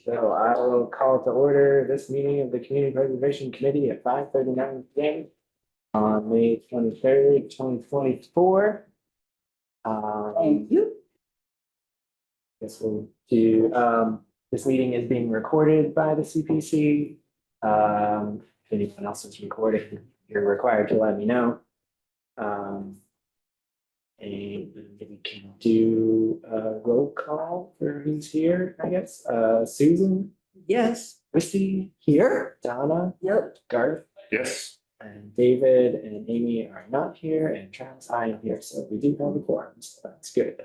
So I will call to order this meeting of the Community Preservation Committee at 5:39 p.m. on May 23rd, 2024. Thank you. Guess we'll do, this meeting is being recorded by the CPC. If anyone else is recording, you're required to let me know. And we can do a roll call for who's here, I guess. Susan, Yes. Christy here, Donna, Yep. Garth, Yes. and David and Amy are not here, and Travis, I am here, so we do have a quorum, so that's good.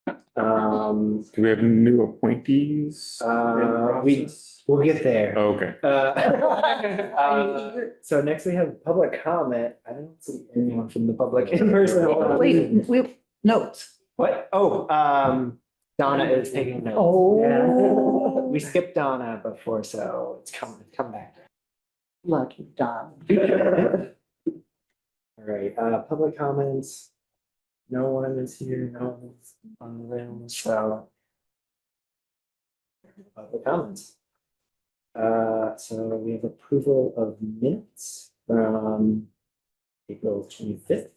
Do we have new appointees? We'll get there. Oh, okay. So next we have public comment. I don't see anyone from the public in person. Wait, notes. What? Oh, Donna is taking notes. Oh. Yeah. We skipped Donna before, so it's come back. Lucky Don. All right, public comments. No one is here, no one's on the room, so. Public comments. So we have approval of minutes from April 25th.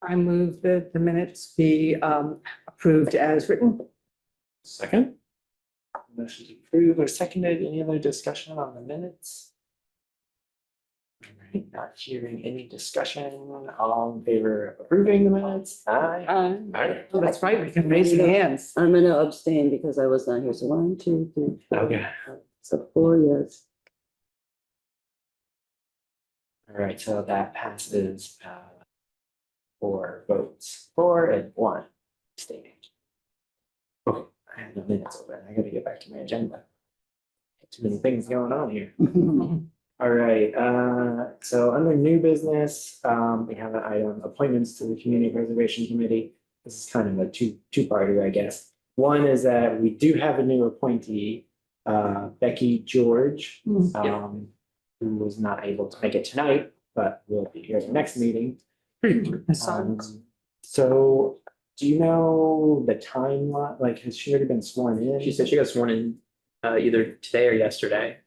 I move that the minutes be approved as written. Second? Motion to approve or seconded. Any other discussion on the minutes? All right, not hearing any discussion. All in favor of approving the minutes? Aye. Aye. Oh, that's right, we can raise your hands. I'm gonna abstain because I was not here. So 1, 2, 3, Okay. so 4 yes. All right, so that passes 4 votes, 4 and 1 abstaining. Okay, I have the minutes open. I gotta get back to my agenda. Too many things going on here. All right, so under new business, we have an item, appointments to the Community Preservation Committee. This is kind of a two-parter, I guess. One is that we do have a new appointee, Becky George, who was not able to make it tonight, but will be here at the next meeting. So do you know the timeline? Like, has she already been sworn in? She said she got sworn in either today or yesterday.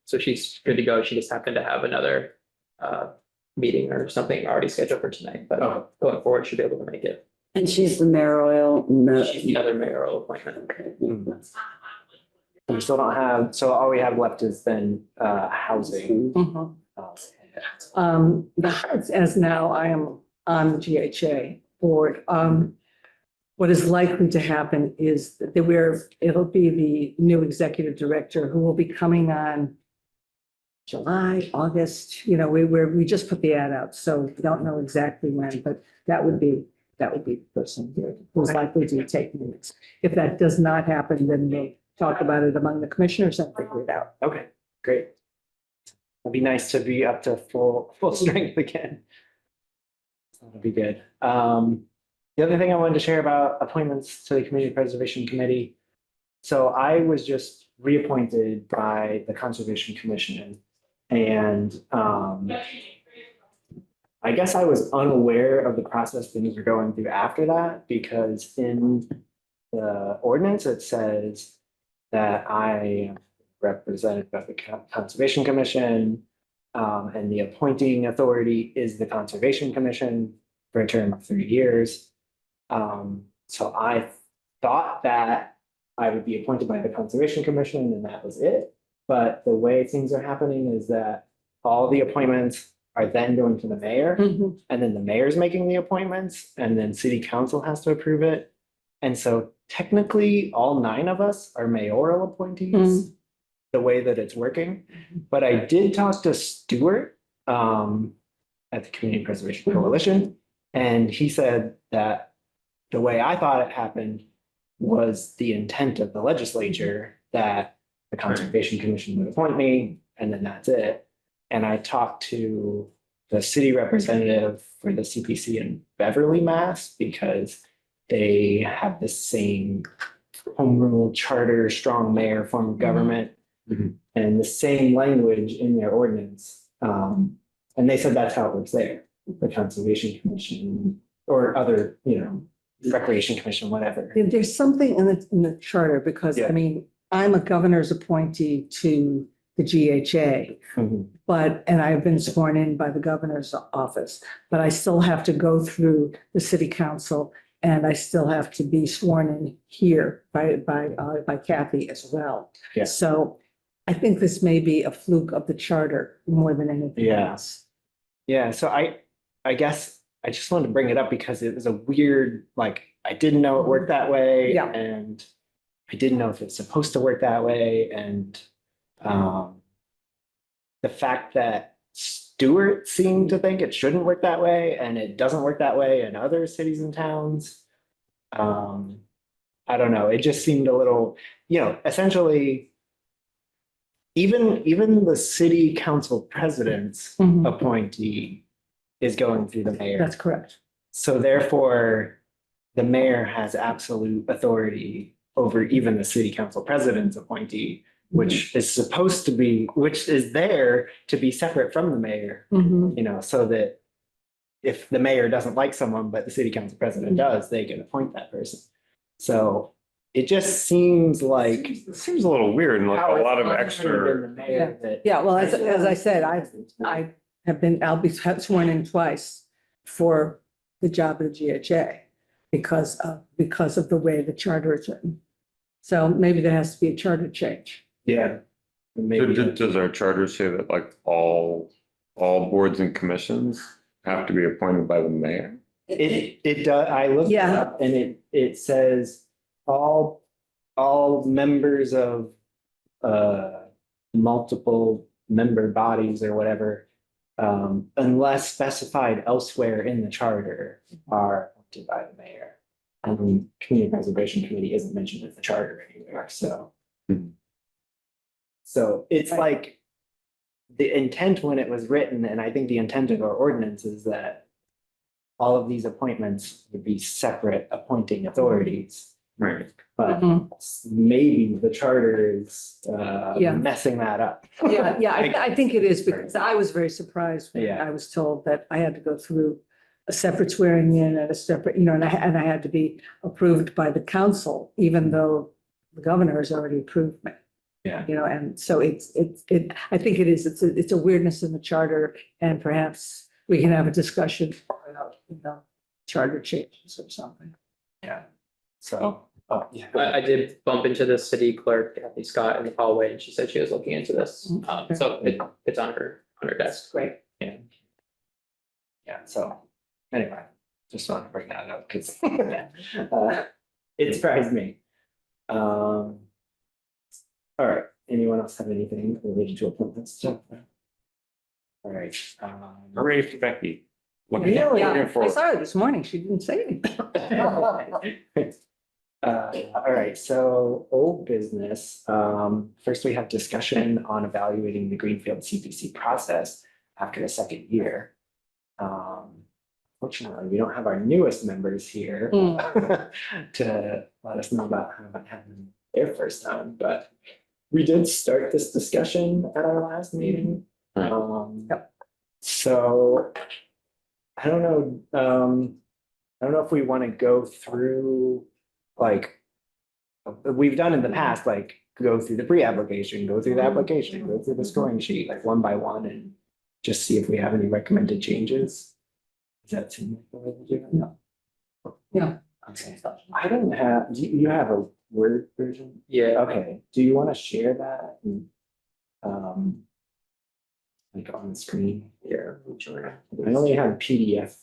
So she's good to go. She just happened to have another meeting or something already scheduled for tonight, but Oh. going forward, she'll be able to make it. And she's the mayoral. She's the other mayoral appointment. We still don't have, so all we have left is then housing. As now I am on the GHA board, what is likely to happen is that it'll be the new executive director who will be coming on July, August, we just put the ad out, so we don't know exactly when, but that would be the person who's likely to take minutes. If that does not happen, then we'll talk about it among the commissioners and figure it out. Okay, great. It'd be nice to be up to full strength again. That'd be good. The other thing I wanted to share about appointments to the Community Preservation Committee. So I was just reappointed by the Conservation Commission, and I guess I was unaware of the process things were going through after that, because in the ordinance, it says that I am represented by the Conservation Commission, and the appointing authority is the Conservation Commission for a term of 3 years. So I thought that I would be appointed by the Conservation Commission and that was it. But the way things are happening is that all the appointments are then going to the mayor, and then the mayor's making the appointments, and then city council has to approve it. And so technically, all 9 of us are mayoral appointees, the way that it's working. But I did talk to Stuart at the Community Preservation Coalition, and he said that the way I thought it happened was the intent of the legislature that the Conservation Commission would appoint me, and then that's it. And I talked to the city representative for the CPC in Beverly, Mass, because they have the same home rule charter, strong mayor form of government, and the same language in their ordinance. And they said that's how it works there. The Conservation Commission or other, Recreation Commission, whatever. There's something in the charter because, Yeah. I mean, I'm a governor's appointee to the GHA. Mhm. And I've been sworn in by the governor's office, but I still have to go through the city council and I still have to be sworn in here by Kathy as well. Yeah. So I think this may be a fluke of the charter more than anything Yeah. else. Yeah, so I guess I just wanted to bring it up because it was a weird, like, I didn't know it worked that way. Yeah. And I didn't know if it's supposed to work that way, and the fact that Stewart seemed to think it shouldn't work that way, and it doesn't work that way in other cities and towns. I don't know, it just seemed a little, essentially, even the city council president's Mhm. appointee is going through the mayor. That's correct. So therefore, the mayor has absolute authority over even the city council president's appointee, which is supposed to be, which is there to be separate from the mayor, Mhm. so that if the mayor doesn't like someone, but the city council president does, they can appoint that person. So it just seems like. It seems a little weird and like how a lot of it's extra. been the mayor that- Yeah, well, as I said, I'll be sworn in twice for the job of the GHA because of the way the charter is written. So maybe there has to be a charter change. Yeah. Maybe. Does our charter say that like all boards and commissions have to be appointed by the mayor? It does, I looked it Yeah. up and it says all members of multiple member bodies or whatever, unless specified elsewhere in the charter, are appointed by the mayor. And the Community Preservation Committee isn't mentioned in the charter anywhere, so. Mhm. So it's Right. like the intent when it was written, and I think the intent of our ordinance is that all of these appointments would be separate appointing authorities. Right. But Mhm. maybe the charter is Yeah. messing that up. Yeah, I think it is because I was very surprised when Yeah. I was told that I had to go through a separate swearing in and a separate, and I had to be approved by the council, even though the governor has already approved me. Yeah. And so I think it is, it's a weirdness in the charter and perhaps we can have a discussion about, charter changes or something. Yeah. So, oh, yeah. I did bump into the city clerk, Kathy Scott, in the hallway, and she said she was looking into this. So it's on her desk. Great. Yeah. Yeah, so anyway, just wanted to bring that up because it surprised me. All right, anyone else have anything related to appointments? All right. Hooray for Becky. Looking Yeah, looking I for. saw her this morning. She didn't say anything. All right, so old business. First we have discussion on evaluating the Greenfield CPC process after the second year. Fortunately, we don't have our newest members here to let us know about how it happened their first time, but we did start this discussion at our last meeting. Right. So I don't know, I don't know if we want to go through, like, we've done in the past, like, go through the pre-application, go through the application, go through the scoring sheet, like, one by one, and just see if we have any recommended changes. Does that seem like the way to do it? No. Yeah. Okay, I don't have, you have a Word version? Yeah, Okay, do you want to share that? Like on the screen here? I only have PDF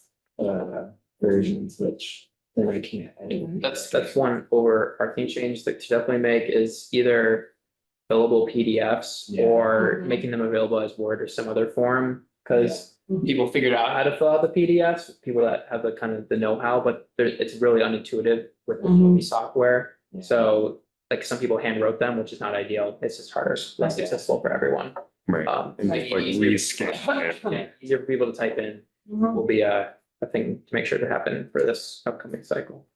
versions, which then I can't edit. that's one overarching change that to definitely make is either fillable PDFs Yeah. or Mhm. making them available as Word or some other form. Because people figured out how to fill out the PDFs, people that have the kind of the know-how, but it's really unintuitive with the Mhm. software. Yeah. So like some people hand wrote them, which is not ideal. It's just harder, less Okay. accessible for everyone. Right. And And just like rescan it. yeah, easier for people to type in Mhm. will be a thing to make sure to happen for this upcoming cycle.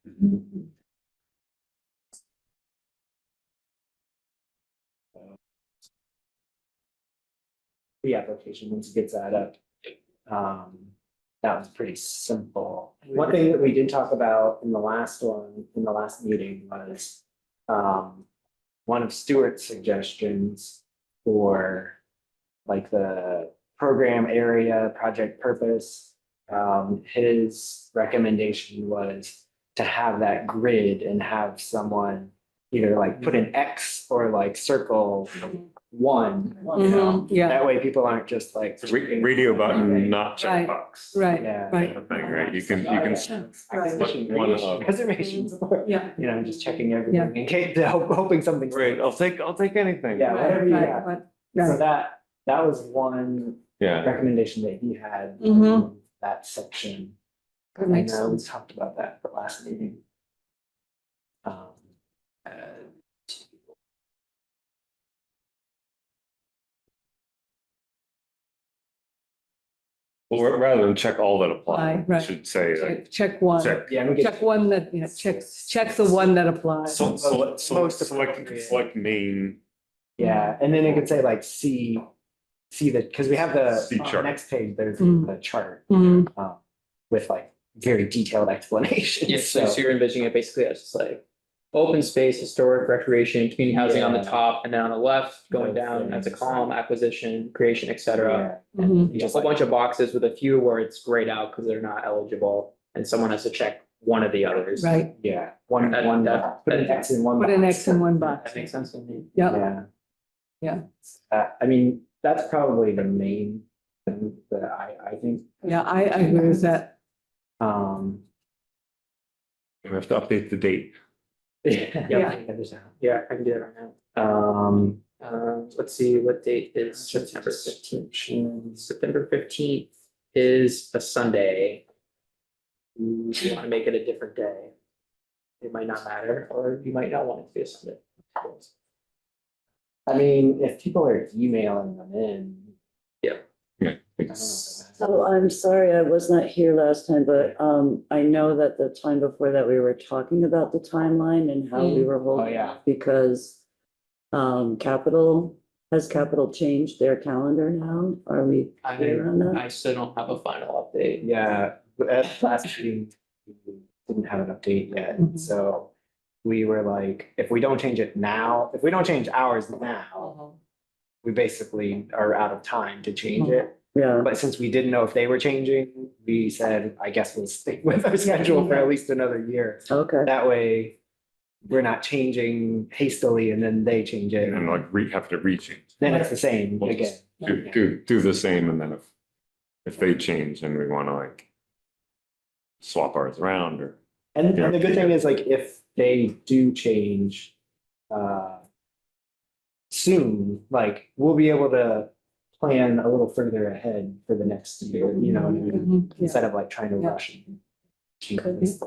The application, once it gets that up. that was pretty simple. One thing that we did talk about in the last meeting was, one of Stuart's suggestions for like the program area, project purpose. His recommendation was to have that grid and have someone either like put an X or like circle one, you know? Mhm, yeah. That way people aren't just like. Radio button, not Right. checkbox. Right, Yeah. right. Kind of thing, right? You can, Right. one of- Reservations, Yeah. you know, just checking everything in case, hoping something. Right, I'll take anything. Yeah. whatever you Right, got. right, So right. that was one Yeah, recommendation that he had. Mhm. in That section. That I makes know we sense. talked about that the last meeting. Uh, well, rather than check all that apply, Right. should say like, Check one. check. Yeah, we get. Check one that, you know, check the one that applies. Select main, Yeah, and then it could say like see the, because we have See the chart. next page, there's Mm. the chart Mhm. with like very detailed explanations. Yeah, so So you're envisioning it basically as just like open space, historic, recreation, community housing on the Yeah. top, and then on the left, going Those down as a things. column, acquisition, creation, et cetera. yeah, Mhm. Just Just a like- bunch of boxes with a few where it's grayed out because they're not eligible, and someone has to check one of the others. Right, yeah, one, That- one, that- put an X in one. put an box. X in one box. That makes sense to me. Yeah, Yeah. Yeah. I mean, that's probably the main thing that I think, yeah, I agree with that. we have to update the date. yeah. Yeah, I can do that right now. Let's see, what date is September 15th? September 15th is a Sunday. You want to make it a different day? It might not matter, or you might not want it to be a Sunday. I mean, if people are emailing them in. Yeah. Yeah. I don't know if that So matters. I'm sorry, I was not here last time, but I know that the time before that we were talking about the timeline and how we were holding yeah. off because has Capital changed their calendar now? Are we clear on that? I still don't have a final update. Yeah, but at last meeting, we didn't have an update yet, Mhm. so we were like, if we don't change it now, if we don't change ours now, we basically are out of time to change it. Yeah, But since we didn't know if they were changing, we said, I guess we'll stick with our schedule for at least another year. okay. That way, we're not changing hastily and then they change it. And like have to rechange. Then it's the same We'll again. just do the same, and then if they change, then we wanna like swap ours around or. And Yeah. the good thing is like if they do change soon, like we'll be able to plan a little further ahead for the next year, you know, what I mean? Mhm, yeah. Instead of like trying to Yeah. rush. and change Could this.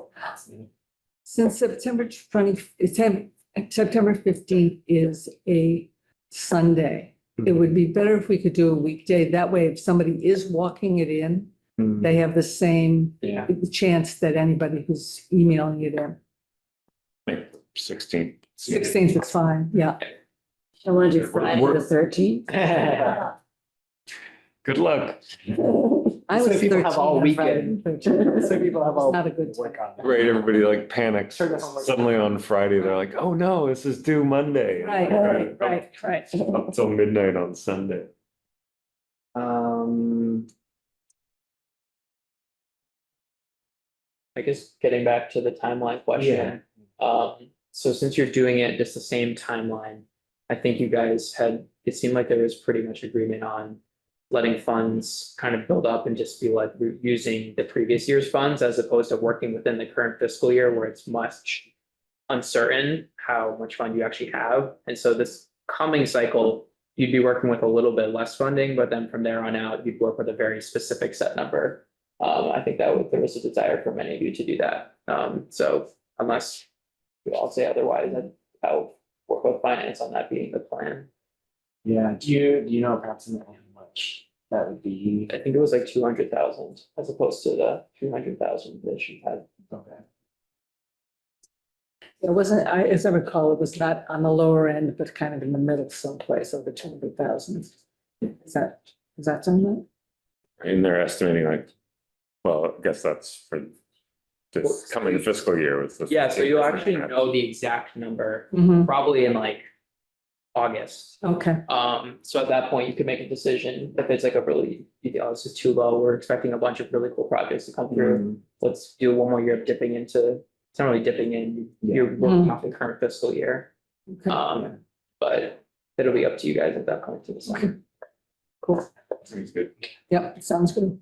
Since September 15th is a Sunday, it would be better if we could do a weekday. That way, if somebody is walking it in, Mm, they have the same Yeah, chance that anybody who's emailing it in. 16th. 16th is fine, yeah. I want to do Friday the 13th. Good luck. I So was people 13 have all on Friday weekend. the 13th. so people have all. Not a good work on that. Right, everybody like panics. Turn the homework. Suddenly on Friday, they're like, oh no, this is due Monday. Right. Up till midnight on Sunday. I guess getting back to the timeline question. So since you're doing it just the same timeline, I think you guys it seemed like there was pretty much agreement on letting funds kind of build up and just be like using the previous year's funds as opposed to working within the current fiscal year where it's much uncertain how much fund you actually have. And so this coming cycle, you'd be working with a little bit less funding, but then from there on out, you'd work with a very specific set number. I think there was a desire for many of you to do that. So unless you all say otherwise, I'll work with finance on that being the plan. Yeah, do you know approximately how much that would be? I think it was like 200,000 as opposed to the 300,000 that she had. Okay. It wasn't, as I recall, it was not on the lower end, but kind of in the middle someplace of the 200,000. Is that something? And they're estimating like Well, I guess that's for this coming fiscal year with the. Yeah, so you'll actually know the exact number, Mhm. probably in like August. Okay, So at that point, you can make a decision if it's like a really, this is too low, we're expecting a bunch of really cool projects to come through. Mm, Let's do one more year of dipping into, it's not really dipping in, you're working off the current fiscal year. okay, But it'll be up to you guys at that point to decide. cool. Seems good. Yep, sounds good.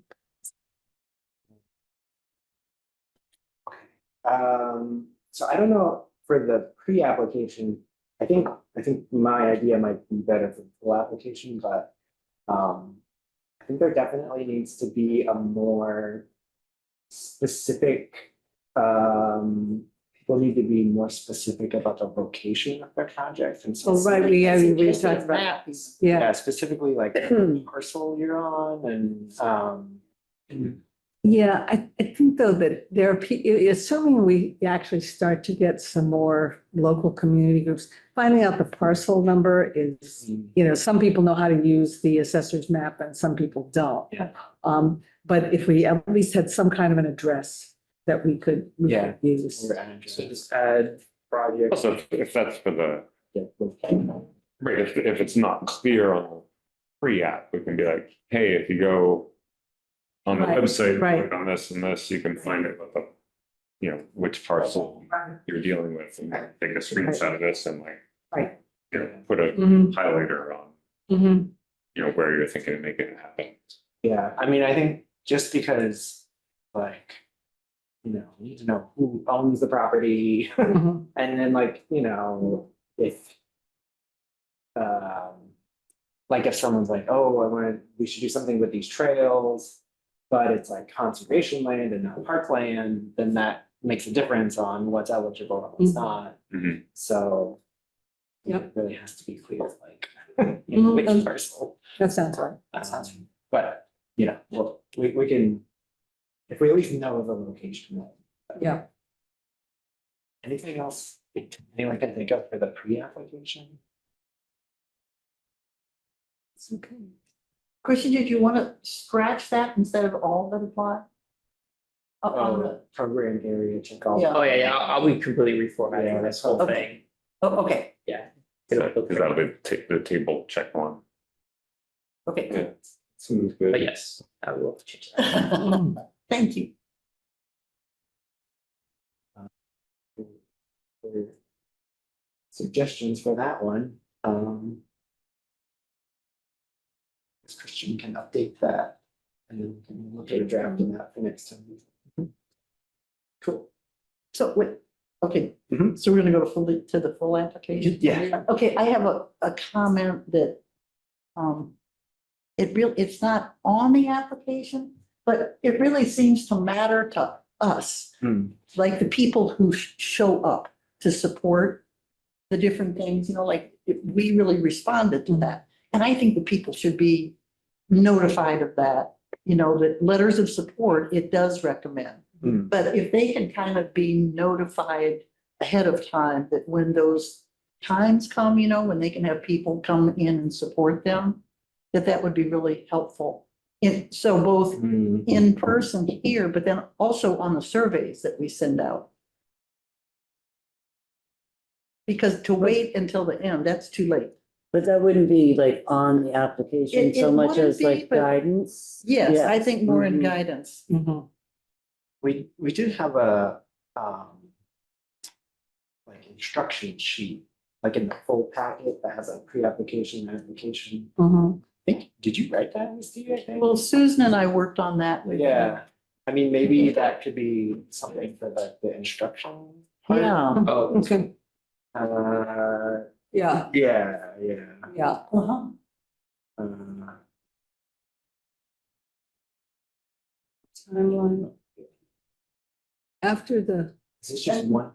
So I don't know, for the pre-application, I think my idea might be better for the full application, but I think there definitely needs to be a more specific, people need to be more specific about the location of their project and. Oh, right, we talked about, That. yeah. Yeah, specifically like parcel you're on and, Yeah, I think though that there are, assuming we actually start to get some more local community groups, finding out the parcel number is, some people know how to use the assessor's map and some people don't. Yeah. But if we at least had some kind of an address that we could Yeah. use. or address. So just add project. Also, if that's for the, Yeah, location. right, if it's not clear on the pre-app, we can be like, hey, if you go on the Right, website, right. click on this and this, you can find it with the, which parcel you're dealing with and take a screenshot of this and like, Right. put a Mhm, highlighter on, mhm. where you're thinking of making it happen. Yeah, I mean, I think just because, like, you need to know who owns the property. Mhm. And then like, if. Like if someone's like, oh, we should do something with these trails. But it's like conservation land and not parkland, then that makes a difference on what's eligible and what's Mhm. not. Mhm. So. Yep. It really has to be clear, like, Mhm. which parcel. That sounds right. That sounds right. But, well, we can, if we at least know the location. Yeah. Anything else anyone can think of for the pre-application? It's okay. Christian, did you want to scratch that instead of all that apply? Up on the, Program area check all. Yeah. Oh, yeah, I'll be completely reformatting Yeah, this whole okay. thing. oh, okay, Yeah. Because that'll be the table check one. okay. Yeah, seems But good. yes, I will change that. Thank you. For Suggestions for that one, guess Christian can update that. And then we can look at a draft of that for next time. Cool. So, wait, okay, Mhm. so we're gonna go to the full application? Yeah. Okay, I have a comment that, it's not on the application, but it really seems to matter to us. Hmm. Like the people who show up to support the different things, like we really responded to that. And I think the people should be notified of that, that letters of support, it does recommend. Hmm. But if they can kind of be notified ahead of time that when those times come, when they can have people come in and support them, that would be really helpful. And so both Hmm. in person here, but then also on the surveys that we send out. Because to wait until the end, that's too late. But that wouldn't be like on the application It so much wouldn't as be, like but- guidance. Yes, I think more in Mhm. guidance. Mhm. We do have a, like instruction sheet, like in the full packet that has a pre-application and application. Mhm. I think, did you write that, Steve, I think? Well, Susan and I worked on that with. Yeah, I mean, maybe that could be something for the instruction. part. Yeah. Oh, Okay, yeah, Yeah. yeah. Uh-huh. Uh, Timeline. After the Is this just one?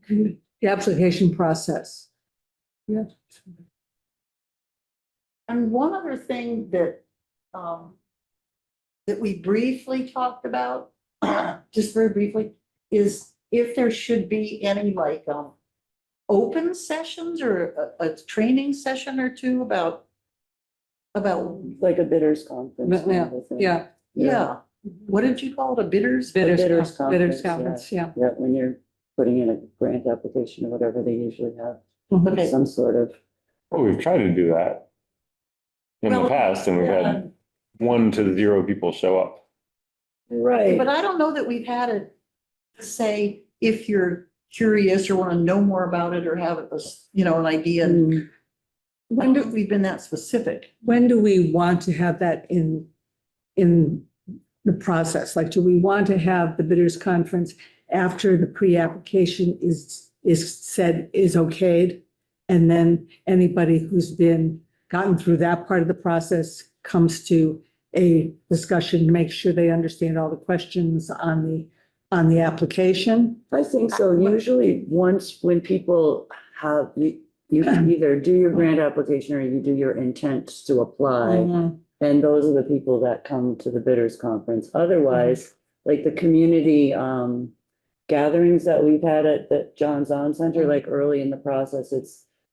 the application process. Yeah. And one other thing that we briefly talked about, just very briefly, is if there should be any like open sessions or a training session or two about Like a bidders conference. kind of a thing. Yeah, Yeah. What did you call it? A bidders? Bidders bidders bidders conference, conference, yeah. Yeah, when you're putting in a grant application or whatever, they usually have Okay. some sort of. Well, we've tried to do that in the Well, past and we've yeah. had 1 to 0 people show up. Right. But I don't know that we've had it say, if you're curious or want to know more about it or have a, an idea. Mm, When have we been that specific? When do we want to have that in the process? Like, do we want to have the bidders conference after the pre-application is said is okayed? And then anybody who's gotten through that part of the process comes to a discussion, make sure they understand all the questions on the application? I think so. Usually, once, when people have, you can either do your grant application or you do your intent to apply. Mhm. And those are the people that come to the bidders conference. Otherwise, like the community gatherings that we've had at the John Zahn Center, like early in the process,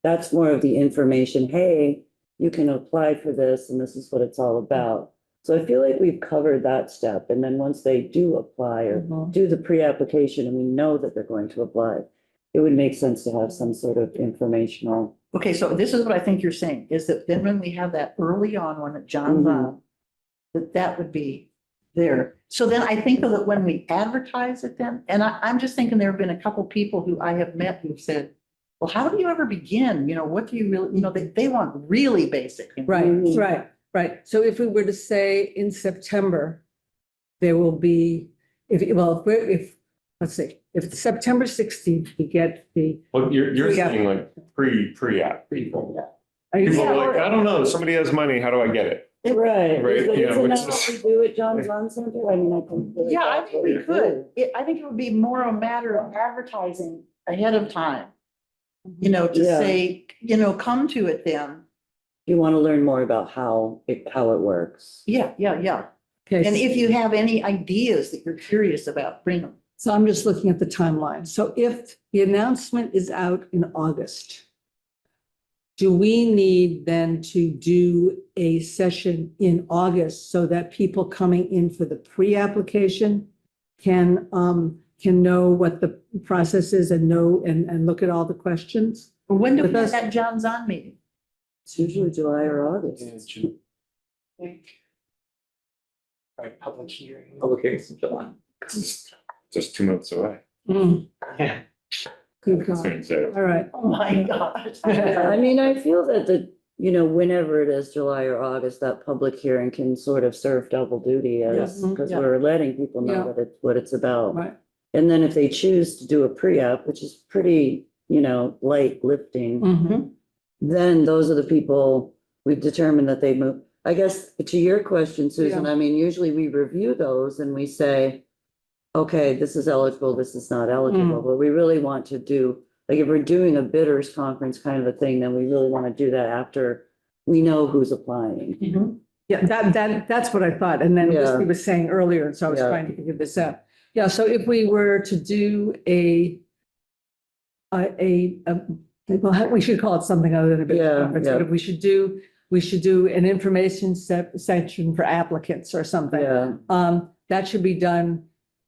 that's more of the information. Hey, you can apply for this and this is what it's all about. So I feel like we've covered that step. And then once they do apply or Mhm. do the pre-application and we know that they're going to apply, it would make sense to have some sort of informational. Okay, so this is what I think you're saying, is that then when we have that early on one at John's, Mhm. that would be there. So then I think that when we advertise it then, and I'm just thinking there have been a couple people who I have met who've said, well, how do you ever begin? What do you really, they want really basic. Right, Mhm. right. So if we were to say in September, there will be, if, let's see, if it's September 16th, we get the, Well, you're Yeah. saying like pre-app people. are you, People Yeah, are like, or- I don't know, somebody has money, how do I get it? Right. Right, But yeah, isn't which that what is- we do at John Zahn Center? I mean, I can. feel like Yeah, I that's think what we do. could. I think it would be more a matter of advertising ahead of time. To Yeah. say, come to it then. You want to learn more about how it works. Yeah. okay, And if you have any ideas that you're curious about, bring them. so I'm just looking at the timeline. So if the announcement is out in August, do we need then to do a session in August so that people coming in for the pre-application can know what the process is and know and look at all the questions? Or when do we With have us- that John Zahn meeting? It's usually July or August. Right, public hearing. Public hearings in July. It's just 2 months away. Mm, Yeah. good God. So, All right. Oh, my gosh. I mean, I feel that whenever it is July or August, that public hearing can sort of serve double duty as, Yeah. because Yeah. we're letting people Yeah. know what it's about. Right. And then if they choose to do a pre-app, which is pretty, light lifting, Mhm. then those are the people we've determined that they move. I guess to your question, Susan, Yeah. I mean, usually we review those and we say, okay, this is eligible, this is not eligible, but we really want to do, like, if we're doing a bidders conference kind of a thing, then we really want to do that after we know who's applying. Mhm. Yeah, that's what I thought. And then Yeah. he was saying earlier, and so I was Yeah. trying to figure this out. Yeah, so if we were to do well, we should call it something other than a business Yeah, conference, but yeah. if we should do an information section for applicants or something. Yeah, That should be done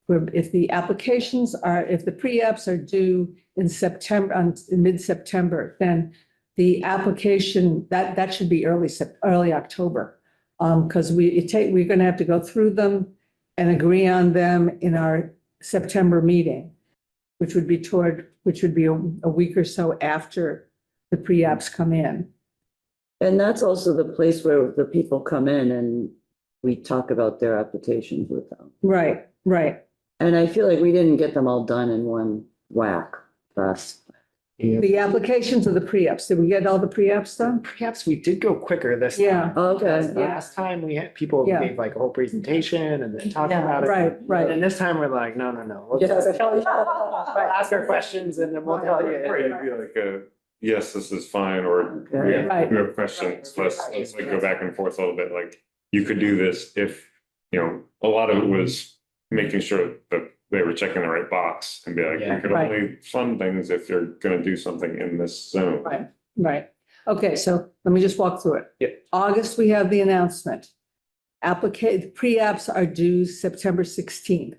if the applications if the pre-apps are due in September, in mid-September, then the application, that should be early October. Because we're going to have to go through them and agree on them in our September meeting, which would be a week or so after the pre-apps come in. and that's also the place where the people come in and we talk about their applications with them. Right, right. And I feel like we didn't get them all done in one whack last. The applications or the pre-apps, did we get all the pre-apps done? Perhaps we did go quicker this Yeah. time. Okay. Because Last time we had people Yeah. gave like a whole presentation and then talked Yeah, about it. right, right. And this time we're like, no. We'll Yeah. just ask our questions and then we'll tell Right, it'd be you. like yes, this is fine, or we Okay. Right. have questions, let's like go back and forth a little bit, like, you could do this if, a lot of it was making sure that they were checking the right box and be like, Yeah. we could Right. only fund things if you're gonna do something in this zone. Right, right. Okay, so let me just walk through it. Yeah. August, we have the announcement. pre-apps are due September 16th.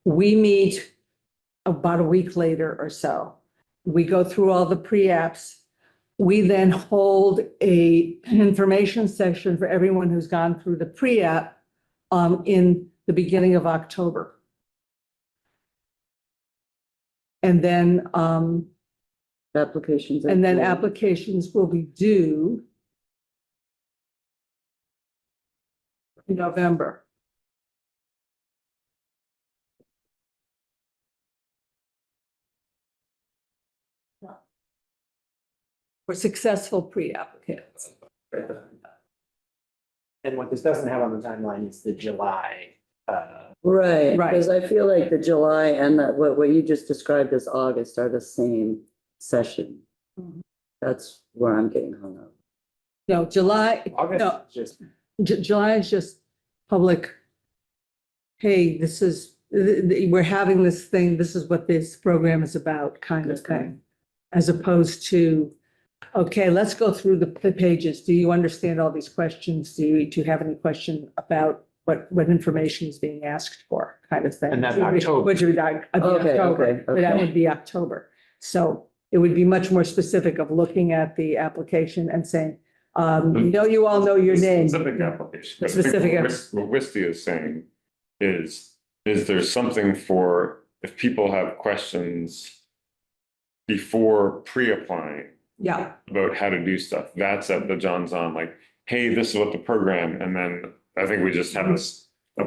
We meet about a week later or so. We go through all the pre-apps. We then hold an information session for everyone who's gone through the pre-app in the beginning of October. And then Applications. are And then due. applications will be due in November. For successful pre-applicants. And what this doesn't have on the timeline is the July, Right, Right. because I feel like the July and that, what you just described as August are the same session. Mhm. That's where I'm getting hung up. No, July, August no, is just, July is just public. Hey, this is, we're having this thing, this is what this program is about, kind of Okay. thing. As opposed to, okay, let's go through the pages. Do you understand all these questions? Do you have any question about what information is being asked for, kind of thing? And that's October. Which would be Okay, October, okay, but that okay. would be October. So it would be much more specific of looking at the application and saying, you all know your name. Specific application. The I think specific what app- Wis- What Wisty is saying is there something for, if people have questions before pre-applying Yeah, about how to do stuff, that's at the John's on, like, hey, this is what the program, and then I think we just have a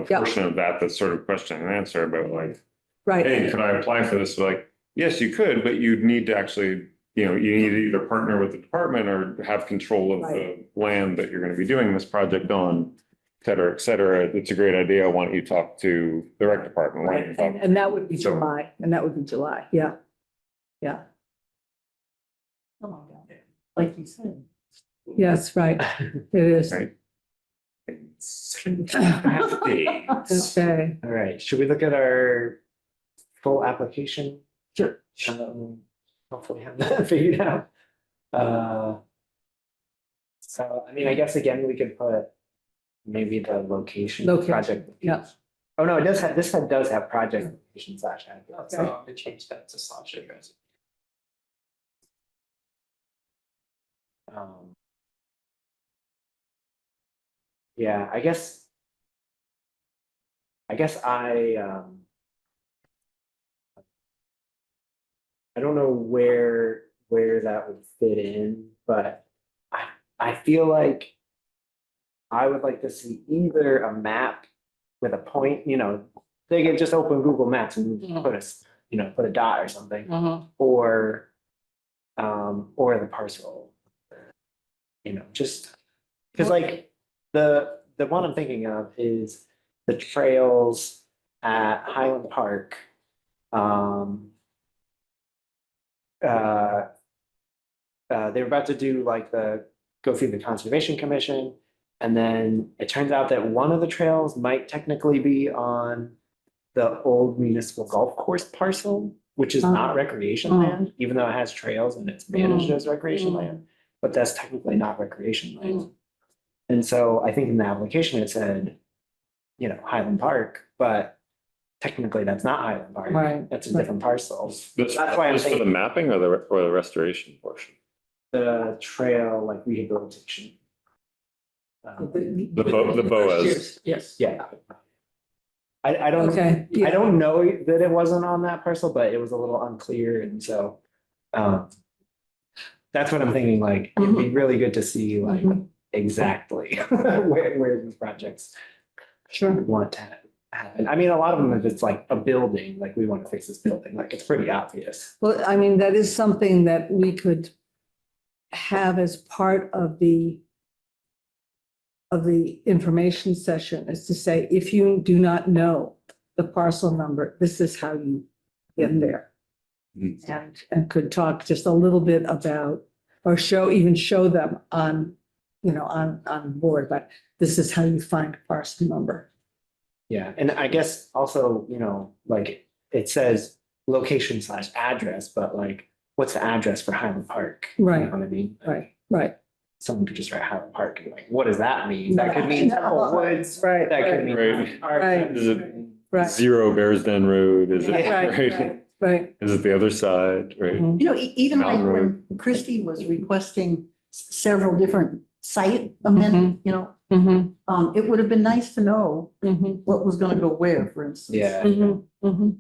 Yeah. portion of that that's sort of question and answer about like, right. hey, could I apply for this? Like, yes, you could, but you'd need to actually, you need to either partner with the department or have control of the land that you're gonna be doing this project on, et cetera, et cetera. It's a great idea. Why don't you talk to the rec department? Why don't you Right, talk- and that would be So- July, yeah. Yeah, Like you said. yes, right, it is. Right. Okay, all right, should we look at our full application? Sure. Hopefully have that figured out. So, I mean, I guess again, we could put maybe the location. Location, Project. yeah. Oh, no, it does have, this one does have project location slash address. Okay. So I changed that to slash address. Um, Yeah, I guess. I don't know where that would fit in, but I feel like I would like to see either a map with a point, they can just open Google Maps and put put a dot or something, or the parcel. Just, because like the one I'm thinking of is the trails at Highland Park. They were about to do like go through the Conservation Commission. And then it turns out that one of the trails might technically be on the old municipal golf course parcel, which is not recreation land, even though it has trails and it's managed as recreation land. But that's technically not recreation land. And so I think in the application it said, Highland Park, but technically that's not Highland Park. Right. That's a different parcel. This That's why I'm is for the thinking mapping or the restoration portion? the trail like rehabilitation. The BOAs. Yes. Yeah. I don't, Okay. I don't know that it wasn't on that parcel, but it was a little unclear, and so. That's what I'm thinking, like, it'd be really good to see like exactly where these projects Sure. want to happen. I mean, a lot of them, if it's like a building, like we want to fix this building, like it's pretty obvious. Well, I mean, that is something that we could have as part of the information session, is to say, if you do not know the parcel number, this is how you get there. And could talk just a little bit about, or show them on, on board, but this is how you find a parcel number. Yeah, and I guess also, like it says location / address, but like, what's the address for Highland Park? You know Right, what I mean? right. someone could just write Highland Park and like, what does that mean? That could mean Temple Woods. Right, That could right, mean. Right. Art. Right. Is it right, Zero Bears Den Road, is it, Yeah. right, right? right, right. Is it the other side, right? Mhm. You know, even like Mountain when Christie was requesting several different site amendments, you know, Mhm, it would have been nice to know mhm, what was gonna go where, for instance. Yeah. mhm, mhm.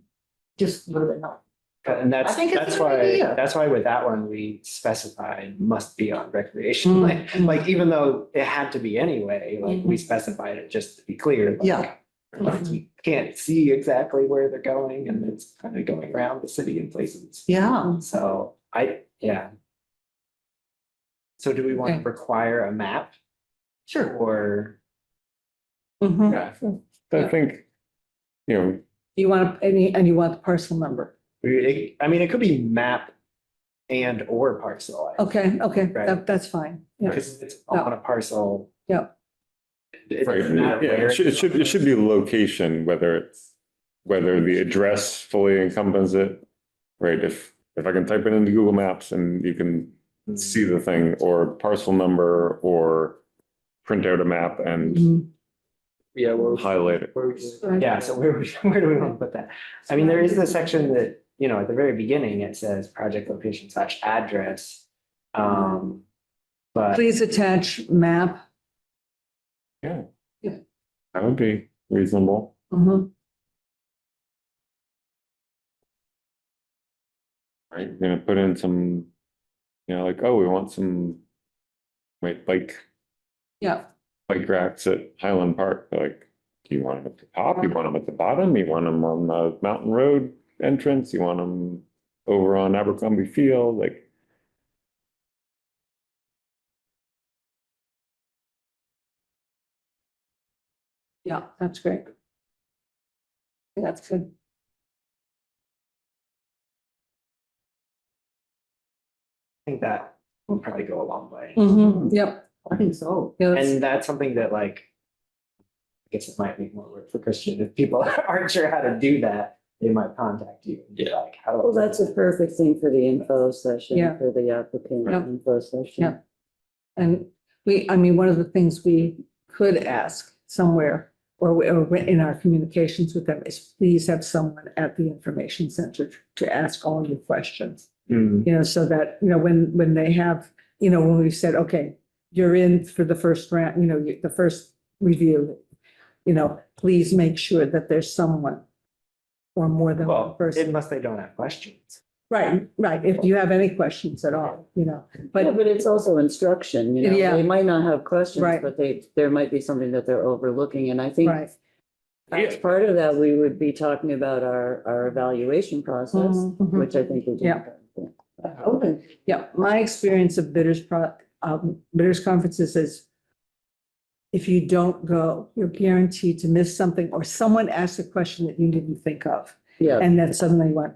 Just would have been helpful. And I think it's a that's good why, idea. that's why with that one, we specified must be on recreation. Like, Mm. like even though it had to be anyway, like we specified it just to be clear. like, Yeah. like, you can't see exactly where they're going and it's kind of going around the city in places. Yeah, So yeah. So do we want Okay. to require a map sure. or? Mhm. I think, you know, You want, and you want the parcel number. I mean, it could be map and or parcel. Okay, okay, Right. that's fine. Yeah, Because it's on a parcel. yeah, It right, doesn't matter yeah, where. it should be location, whether the address fully encompasses it. Right, if I can type it into Google Maps and you can see the thing, or parcel number, or print out a map and Mhm. Yeah, we're. highlight it. Yeah, so where do we want to put that? I mean, there is the section that, you know, at the very beginning, it says project location / address. But Please attach map. Yeah. Yeah. That would be reasonable. Mhm. Right, you're gonna put in some, you know, like, oh, we want some. Bike Yeah, racks at Highland Park, like, do you want them at the top, you want them at the bottom, you want them on the Mountain Road entrance, you want them over on Abercrombie Field, like. yeah, that's great. That's good. I think that will probably go a long way. Mhm. Yep, I think so. yeah, that's- And that's something that like, I guess it might be more work for Christian. If people aren't sure how to do that, they might contact you and be like, how do I? Well, that's a perfect thing for the info session, Yeah. for the applicant Yeah. info session. Yeah. And I mean, one of the things we could ask somewhere or in our communications with them is please have someone at the information center to ask all your questions. Hmm. You know, so that, you know, when they have, you know, when we've said, okay, you're in for the first round, you know, the first review, you know, please make sure that there's someone or more than one Well, person. unless they don't have questions. Right, right. If you have any questions at all, you know, Yeah, but but it's also instruction, you know, Yeah. they might not have questions, Right. but there might be something that they're overlooking, and I think right. as part of that, we would be talking about our evaluation process, Mhm. which I think is. Yeah. Okay. Yeah, my experience of bidders conferences is if you don't go, you're guaranteed to miss something or someone asks a question that you didn't think of. Yeah, And then suddenly went,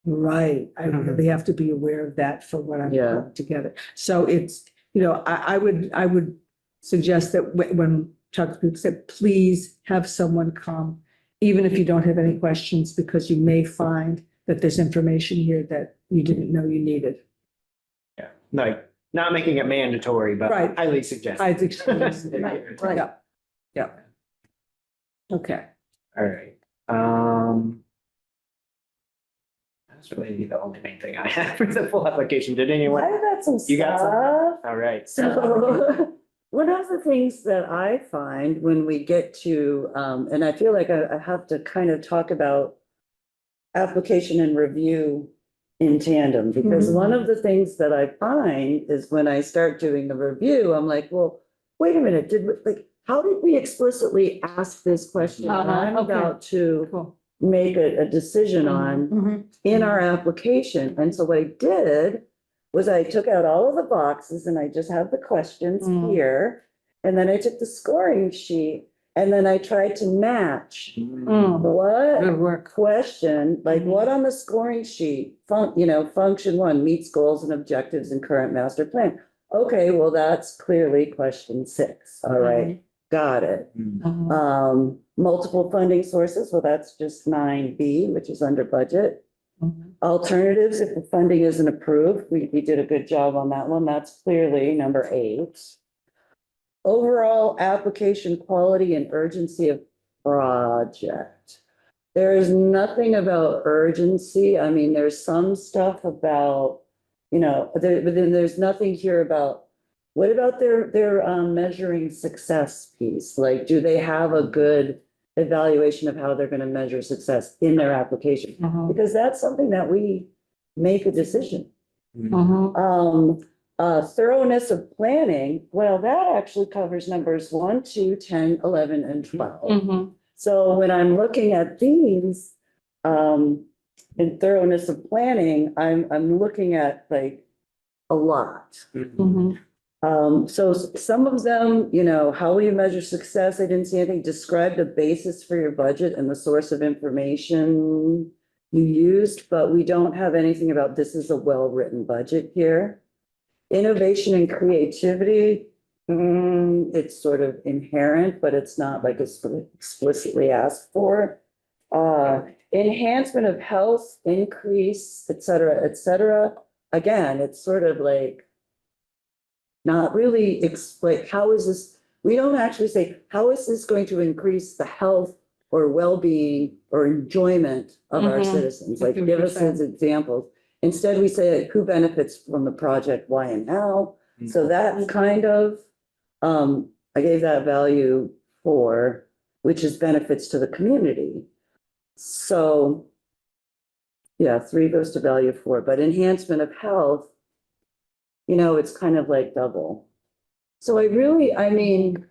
right, I Mhm. really have to be aware of that for what I'm Yeah. putting together. So it's, you know, I would suggest that when Chuck said, please have someone come, even if you don't have any questions, because you may find that there's information here that you didn't know you needed. Yeah, like, not making it mandatory, but Right. highly suggested. I think, Right. yeah, yeah. Okay, All right, that's really the only main thing I have for the full application. Did anyone? I've got some You got some? stuff. All right. So one of the things that I find when we get to, and I feel like I have to kind of talk about application and review in tandem, because Mhm. one of the things that I find is when I start doing the review, I'm like, well, wait a minute, how did we explicitly ask this question? And I'm okay. about to cool. make a decision on Mhm. in our application. And so what I did was I took out all of the boxes and I just have the questions Mm. here. And then I took the scoring sheet and then I tried to match Mm, what Good work. question, like Mhm. what on the scoring sheet, function 1 meets goals and objectives in current master plan. Okay, well, that's clearly question 6. All right, got it. Mhm. Multiple funding sources, well, that's just 9B, which is under budget. Alternatives, if the funding isn't approved, we did a good job on that one. That's clearly number 8. Overall application quality and urgency of project. There is nothing about urgency. I mean, there's some stuff about, but then there's nothing here about, what about their measuring success piece? Like, do they have a good evaluation of how they're going to measure success in their application? Because that's something that we make a decision. Thoroughness of planning, well, that actually covers numbers 1, 2, 10, 11, and 12. So when I'm looking at these, in thoroughness of planning, I'm looking at like a lot. So some of them, how will you measure success? I didn't see anything. Describe the basis for your budget and the source of information you used, but we don't have anything about this is a well-written budget here. Innovation and creativity, it's sort of inherent, but it's not like it's explicitly asked for. Enhancement of health, increase, et cetera, et cetera. Again, it's sort of like not really explain, how is this, we don't actually say, how is this going to increase the health or well-being or enjoyment of our citizens? Like, give us as examples. Instead, we say who benefits from the project, why and how. So that kind of, I gave that value 4, which is benefits to the community. So, yeah, 3 goes to value 4, but enhancement of health, it's kind of like double. So I mean,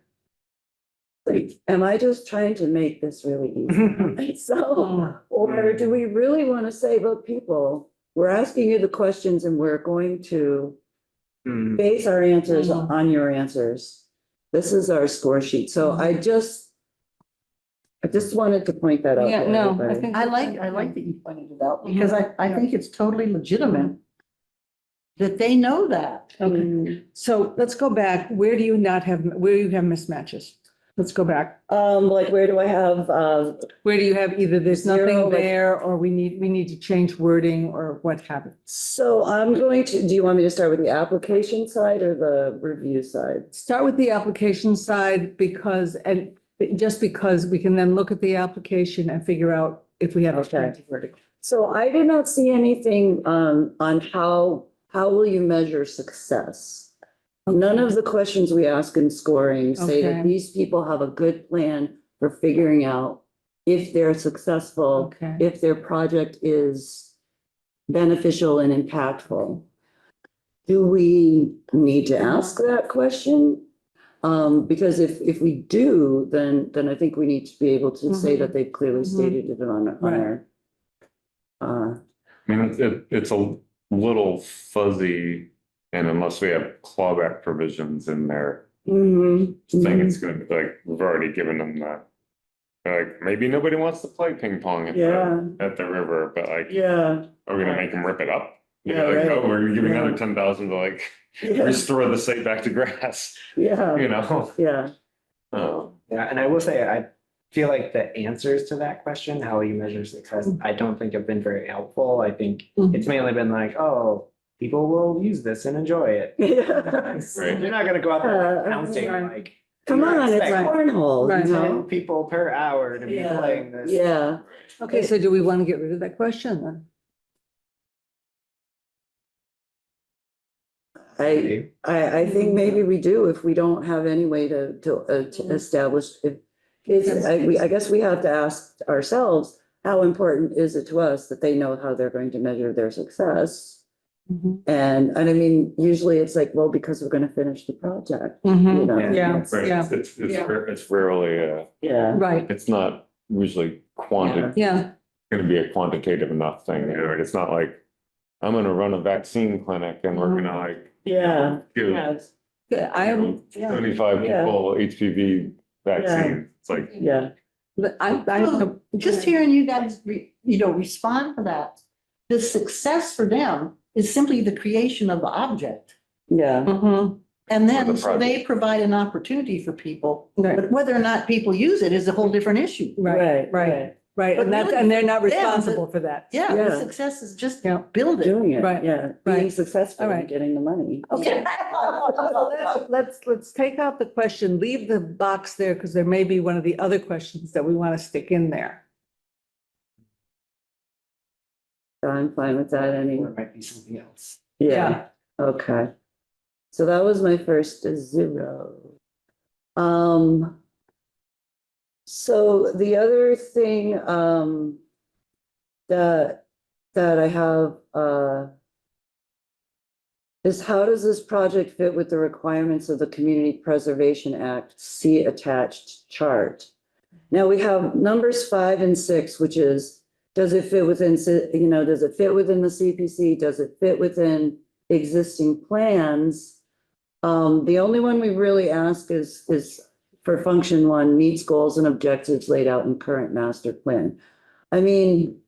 like, am I just trying to make this really easy? So, or do we really want to say, look, people, we're asking you the questions and we're going to base our answers on your answers. This is our score sheet. So I just wanted to point that out. Yeah, to no, I everybody. think. I like that you pointed it out, because I think it's totally legitimate that they know that. Okay, so let's go back. Where do you have mismatches? Let's go back. Like, where do I have, Where do you have either there's Zero, nothing like- there, or we need to change wording, or what have you? so I'm going to, do you want me to start with the application side or the review side? Start with the application side because we can then look at the application and figure out if we have a Okay. strength verdict. So I did not see anything, on how will you measure success? None of the questions we ask in scoring say that Okay. these people have a good plan for figuring out if they're successful, Okay. if their project is beneficial and impactful. Do we need to ask that question? Because if we do, then I think we need to be able to say that they've clearly stated it on our. I mean, it's a little fuzzy, and unless we have clawback provisions in there, I think it's gonna be like, we've already given them that. Like, maybe nobody wants to play ping pong at the river, but like, Yeah, are we gonna make them rip it up? Yeah, Like, right. oh, we're giving Yeah. another 10,000 to like yeah, restore the site back to grass, yeah, yeah. Yeah, and I will say, I feel like the answers to that question, how you measure success, I don't think have been very helpful. I think it's mainly been like, oh, people will use this and enjoy it. Yes. Right. You're not gonna go out there Yeah, counting right. like. Come you're on, it's expecting cornhole, Right. you 10 know? people per hour to be Yeah. playing this. Yeah, Okay, so do we want to get rid of that question then? I think maybe we do if we don't have any way to establish if. I guess we have to ask ourselves, how important is it to us that they know how they're going to measure their success? And I mean, usually it's like, well, because we're gonna finish the project, you know? Yeah. Right, Yeah. it's rarely, Yeah, Right, it's not usually yeah, gonna be a quantitative enough thing, it's not like, I'm gonna run a vaccine clinic and we're gonna like yeah, give yes, yeah, 75 Yeah. people HPV vaccine, it's like, yeah, but I. Well, just hearing you guys, respond to that, the success for them is simply the creation of the object. yeah, Mhm. And For then the so they project. provide an opportunity for people, Right, but whether or not people use it is a whole different issue. right, right. right, But and that's, really, and they're not for them, responsible for that. Yeah, Yeah. the success is just Yeah. build it. Doing it, Right, yeah, right. being successful All and right. getting the money. Okay. Let's take out the question, leave the box there, because there may be one of the other questions that we want to stick in there. I'm fine with that, any, Or it might be something else. yeah, okay. So that was my first 0. So the other thing, that I have, is how does this project fit with the requirements of the Community Preservation Act? See attached chart. Now we have numbers 5 and 6, which is, does it fit within, does it fit within the CPC? Does it fit within existing plans? The only one we really ask is for function 1, meets goals and objectives laid out in current master plan. I mean,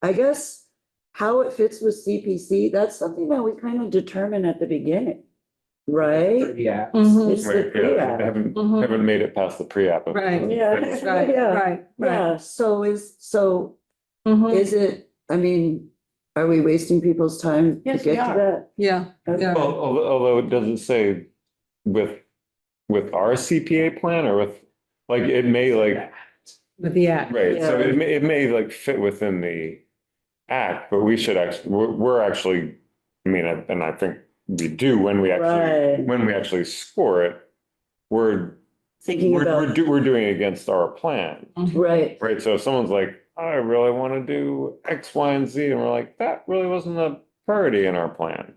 I guess how it fits with CPC, that's something that we kind of determine at the beginning, right? Yeah. Mhm. It's the Right, yeah, pre-app. they haven't, Mhm. haven't made it past the pre-app. Right. Yeah, Right, yeah, right, right. yeah, so Mhm. is it, I mean, are we wasting people's time to Yes, we get to are. that? Yeah, yeah. Well, although it doesn't say with our CPA plan or with, like, it may like, With the act. right, so Yeah. it may like fit within the act, but we should actually, we're actually, I mean, and I think we do when we Right. actually score it, we're, Thinking about, we're doing it against our plan, right, right? So if someone's like, I really want to do X, Y, and Z, and we're like, that really wasn't a priority in our plan.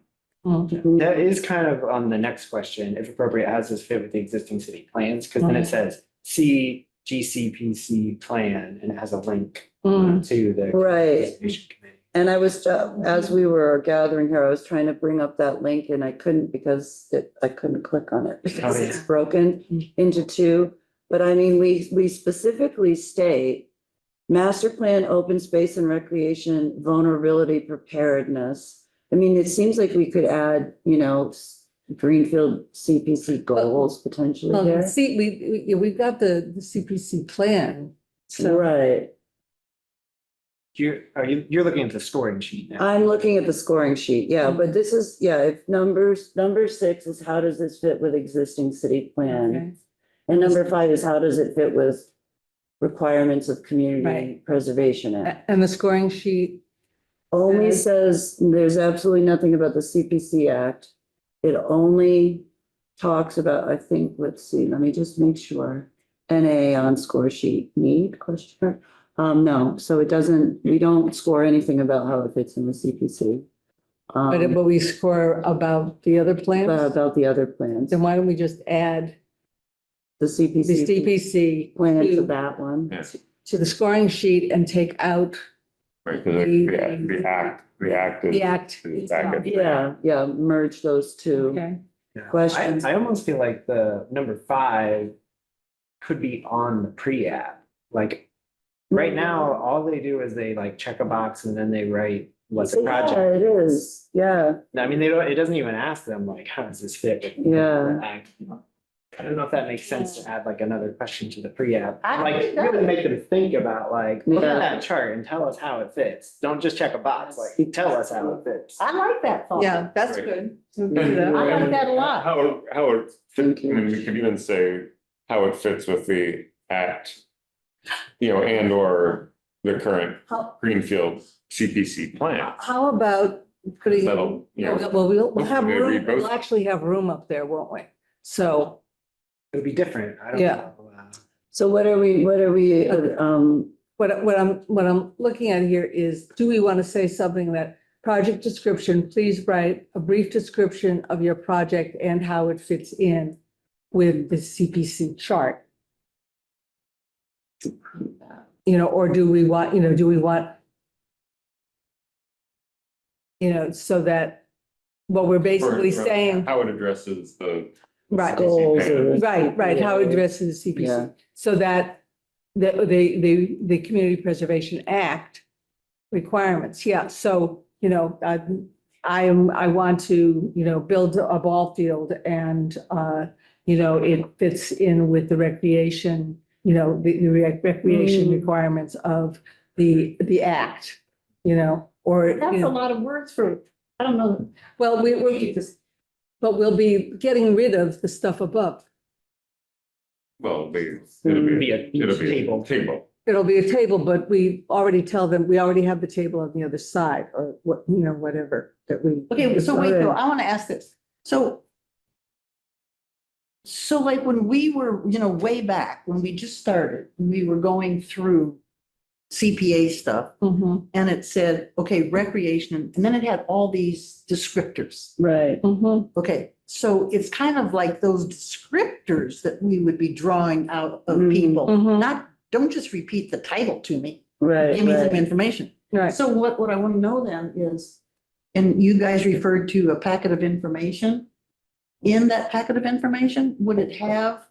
Mhm. That is kind of on the next question, if appropriate, how does this fit with the existing city plans? Because then it says, see GCPC plan, and it has a link Mm. to the. Right. Conservation Committee. and I was, as we were gathering here, I was trying to bring up that link and I couldn't because I couldn't click on it because Oh, it's yeah. broken into 2. But I mean, we specifically state master plan, open space and recreation, vulnerability preparedness. I mean, it seems like we could add, Greenfield CPC goals potentially Well, there. see, we've got the CPC plan. So, Right, You're looking at the scoring sheet now. I'm looking at the scoring sheet, yeah, but this is, if number 6 is how does this fit with existing city plan? okay. And number 5 is how does it fit with requirements of Community Right. Preservation Act? And the scoring sheet, Only says, there's absolutely nothing about the CPC Act. It only talks about, I think, let's see, let me just make sure. NA on score sheet, need, question mark? No, so it doesn't, we don't score anything about how it fits in the CPC. but we score about the other plans. About the other plans, Then why don't we just add the the CPC CPC plan to to that one. Yes. to the scoring sheet and take out Right, because the act is. the act is back at- Yeah, merge those 2. Okay. Yeah. Questions? I almost feel like the number 5 could be on the pre-app. Like, right now, all they do is they like check a box and then they write what the Yeah, project. it is, yeah. I mean, it doesn't even ask them like, how does this fit with? Yeah. the act? I don't know if that makes sense to add like another question to the pre-app. I Like, think it does. really make them think about like, look Yeah. at that chart and tell us how it fits. Don't just check a box, like, tell us how it fits. I like that thought. Yeah, that's Right. good. I like that a lot. How it fit, I mean, we could even say how it fits with the act, and or the current How, Greenfield CPC plan. how about putting, That'll, well, we'll have Hopefully they room, read both. we'll actually have room up there, won't we? So, It'll be different. I don't Yeah. know. So what are we, what I'm looking at here is, do we want to say something that project description, please write a brief description of your project and how it fits in with the CPC chart? Or do we want, so that what we're basically or saying, How it addresses the. right, goals or? right, how it addresses Yeah. CPC, so that the Community Preservation Act requirements, yeah, so, I want to, build a ball field and, it fits in with the recreation you know, the recreation Mm. requirements of the act, you know, or, you That's a know, lot of words for, I don't know. well, but we'll be getting rid of the stuff above. Well, it'll Be be, a it'll be a table. table. It'll be a table, but we already tell them, we already have the table on the other side or what, you know, whatever that we. Okay, so wait, though, Okay. I want to ask this. So like when we were, you know, way back, when we just started, we were going through CPA stuff Mhm, and it said, okay, recreation, and then it had all these descriptors. Right, mhm. Okay, so it's kind of like those descriptors that we would be drawing out of Mhm. people. Mhm. Not, don't just repeat the title to me, right, give me some right. information. Right. So what I want to know then is, and you guys referred to a packet of information. In that packet of information, would it have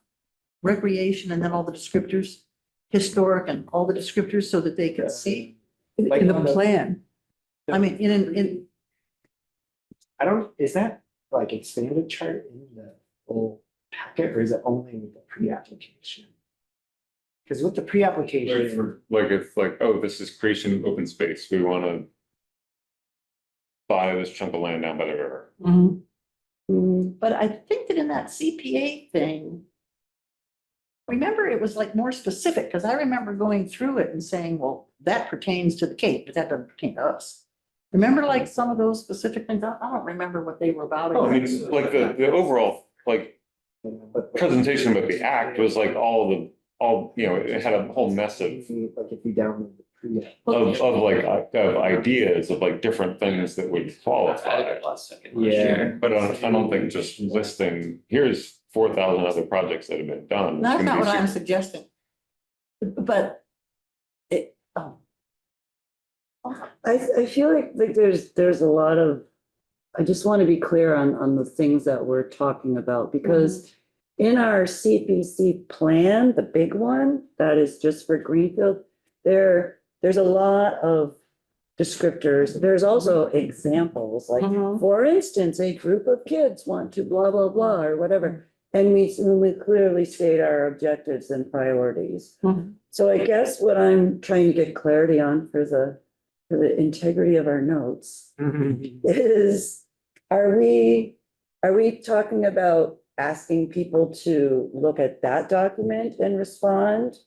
recreation and then all the descriptors? Historic and all the descriptors so that they could see? Like In the on the- plan. I mean, in, I don't, is that like expanded chart in the whole packet or is it only with the pre-application? Because with the pre-application, Like it's like, oh, this is creation of open space. We want to buy this chunk of land down by the river. Mhm. Mm, but I think that in that CPA thing, remember, it was like more specific, because I remember going through it and saying, well, that pertains to the Cape, but that doesn't pertain to us. Remember like some of those specific things? I don't remember what they were about. Oh, I mean, like the overall, like but. presentation of the act was like all, you know, it had a whole mess of Like if you download the pre. of ideas of like different things that would qualify. Last second. Yeah. But I don't think just listing, here's 4,000 other projects that have been done. is That's gonna not be what I'm super- suggesting. But it, I feel like there's a lot of, I just want to be clear on the things that we're talking about, because in our CPC plan, the big one, that is just for Greenfield, there's a lot of descriptors. There's also examples, like, Mhm. for instance, a group of kids want to blah, blah, blah, or whatever. And we clearly state our objectives and priorities. Mhm. So I guess what I'm trying to get clarity on for the integrity of our notes is, are we talking about asking people to look at that document and respond?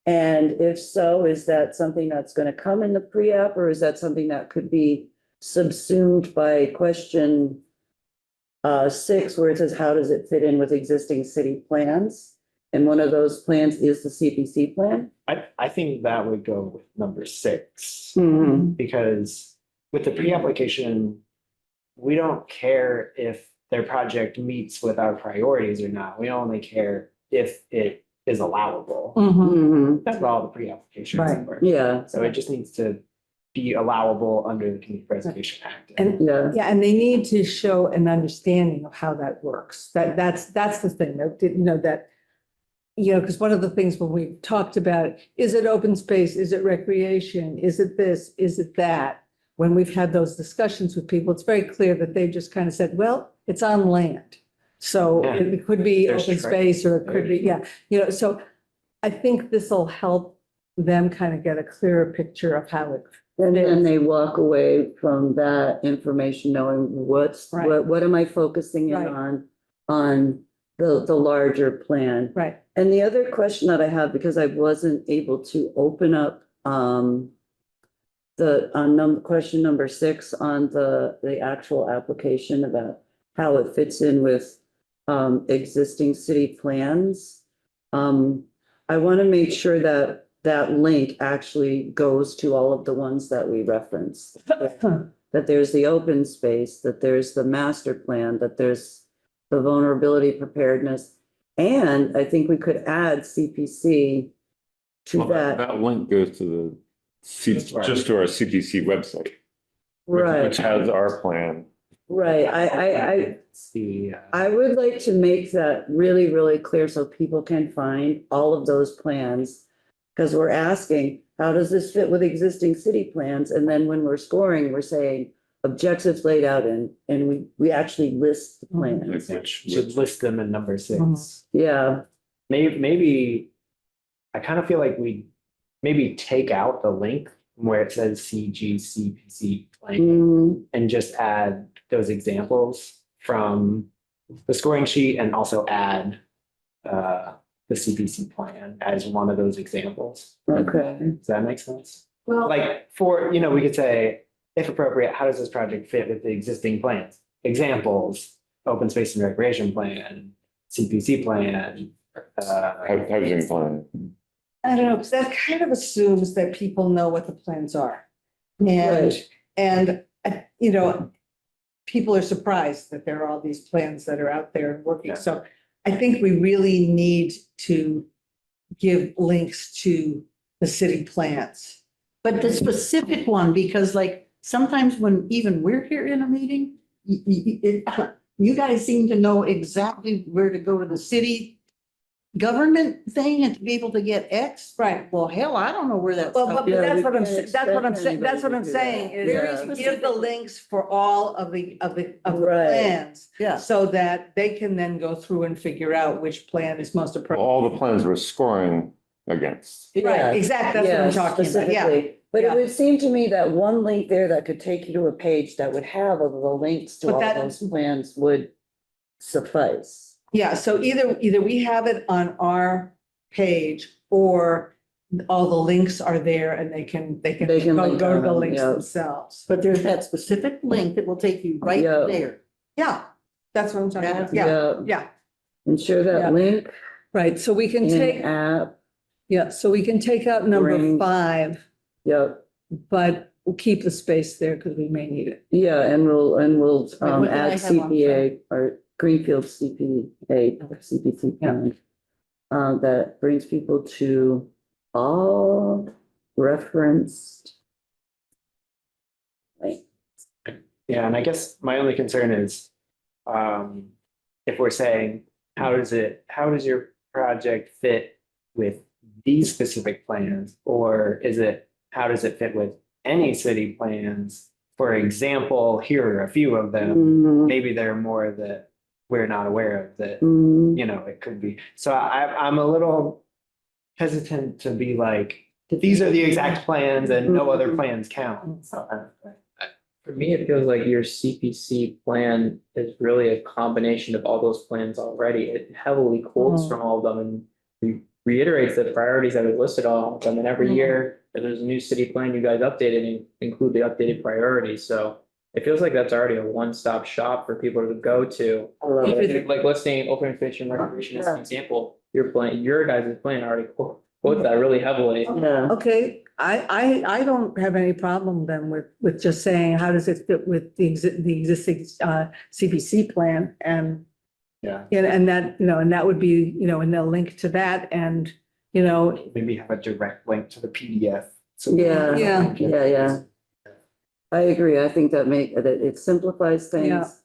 And if so, is that something that's going to come in the pre-app, or is that something that could be subsumed by question 6, where it says, how does it fit in with existing city plans? And one of those plans is the CPC plan? I think that would go with number 6, Mm-hmm. because with the pre-application, we don't care if their project meets with our priorities or not. We only care if it is allowable. Mhm. Mm-hmm. That's what all the pre-applications Right. are. Yeah, So it just needs to be allowable under the Community Preservation Act. And yeah. yeah, and they need to show an understanding of how that works. That's the thing, that, you know, that, you know, because one of the things when we talked about, is it open space? Is it recreation? Is it this? Is it that? When we've had those discussions with people, it's very clear that they just kind of said, well, it's on land. So Yeah. it could be There's open tra- space or it could be, yeah, you know, so I think this will help them kind of get a clearer picture of how it. And then they walk away from that information knowing Right. what am I focusing in Right. on the larger plan. Right. And the other question that I have, because I wasn't able to open up question number 6 on the actual application about how it fits in with existing city plans. I want to make sure that that link actually goes to all of the ones that we referenced. That there's the open space, that there's the master plan, that there's the vulnerability preparedness. And I think we could add CPC to Well, that. that link goes to just to our CPC website, Right, which has our plan. right. It's the, I would like to make that really, really clear so people can find all of those plans. Because we're asking, how does this fit with existing city plans? And then when we're scoring, we're saying objectives laid out and we actually list the Like plans. which should list them in number 6. Mhm. Yeah, Maybe I kind of feel like we maybe take out the link where it says CGCPC plan Mm, and just add those examples from the scoring sheet and also add the CPC plan as one of those examples. okay, Does that make sense? Well, Like for, we could say, if appropriate, how does this project fit with the existing plans? Examples, open space and recreation plan, CPC plan. Housing plan. I don't know, because that kind of assumes that people know what the plans are. Right. And, people are surprised that there are all these plans that are out there and working. So I think we really need to give links to the city plans. but the specific one, because like sometimes when even we're here in a meeting, you guys seem to know exactly where to go to the city government thing and to be able to get X. Right. Well, hell, I don't know where that's. Well, but Yeah, that's we what I'm, can't that's what I'm expect saying, that's what I'm anybody to do saying that. is Very give the specific. links for all of the Right. plans. Yeah. So that they can then go through and figure out which plan is most appropriate. All the plans we're scoring against. Right, Yeah. exactly, that's what I'm Yes, talking about, yeah. specifically. But it Yeah. would seem to me that one link there that could take you to a page that would have all the links to But all that- those plans would suffice. Yeah, so either we have it on our page or all the links are there and they can They can go link to on the them, links yeah. themselves. But there's that specific link that will take you right Yeah. there. Yeah, that's what I'm talking about, That's- yeah, yeah, Ensure Yeah. that link right, so we can in take, app, so we can take out number Bring- 5, yep, but we'll keep the space there because we may need it. yeah, and we'll what did I add have on CPA or Greenfield CPA, CPC plan. That brings people to all referenced. Right, Yeah, and I guess my only concern is, if we're saying, how does your project fit with these specific plans? Or is it, how does it fit with any city plans? For example, here are a few of them. Mhm, Maybe there are more that we're not aware of that, mhm. it could be. So I'm a little hesitant to be like, these are the exact plans and no other plans count. So, For me, it feels like your CPC plan is really a combination of all those plans already. It heavily quotes from all of them and reiterates the priorities that are listed on all of them. And every year, if there's a new city plan, you guys update it and include the updated priorities. So it feels like that's already a one-stop shop for people to go to. I love it. Like, let's say open space and recreation as an example, your guys' plan already quotes that really heavily. Yeah, Okay, I don't have any problem then with just saying, how does it fit with the existing CPC plan? And, yeah, and that, and that would be, and they'll link to that and, maybe have a direct link to the PDF. So Yeah. Yeah. I agree. I think that it simplifies Yeah. things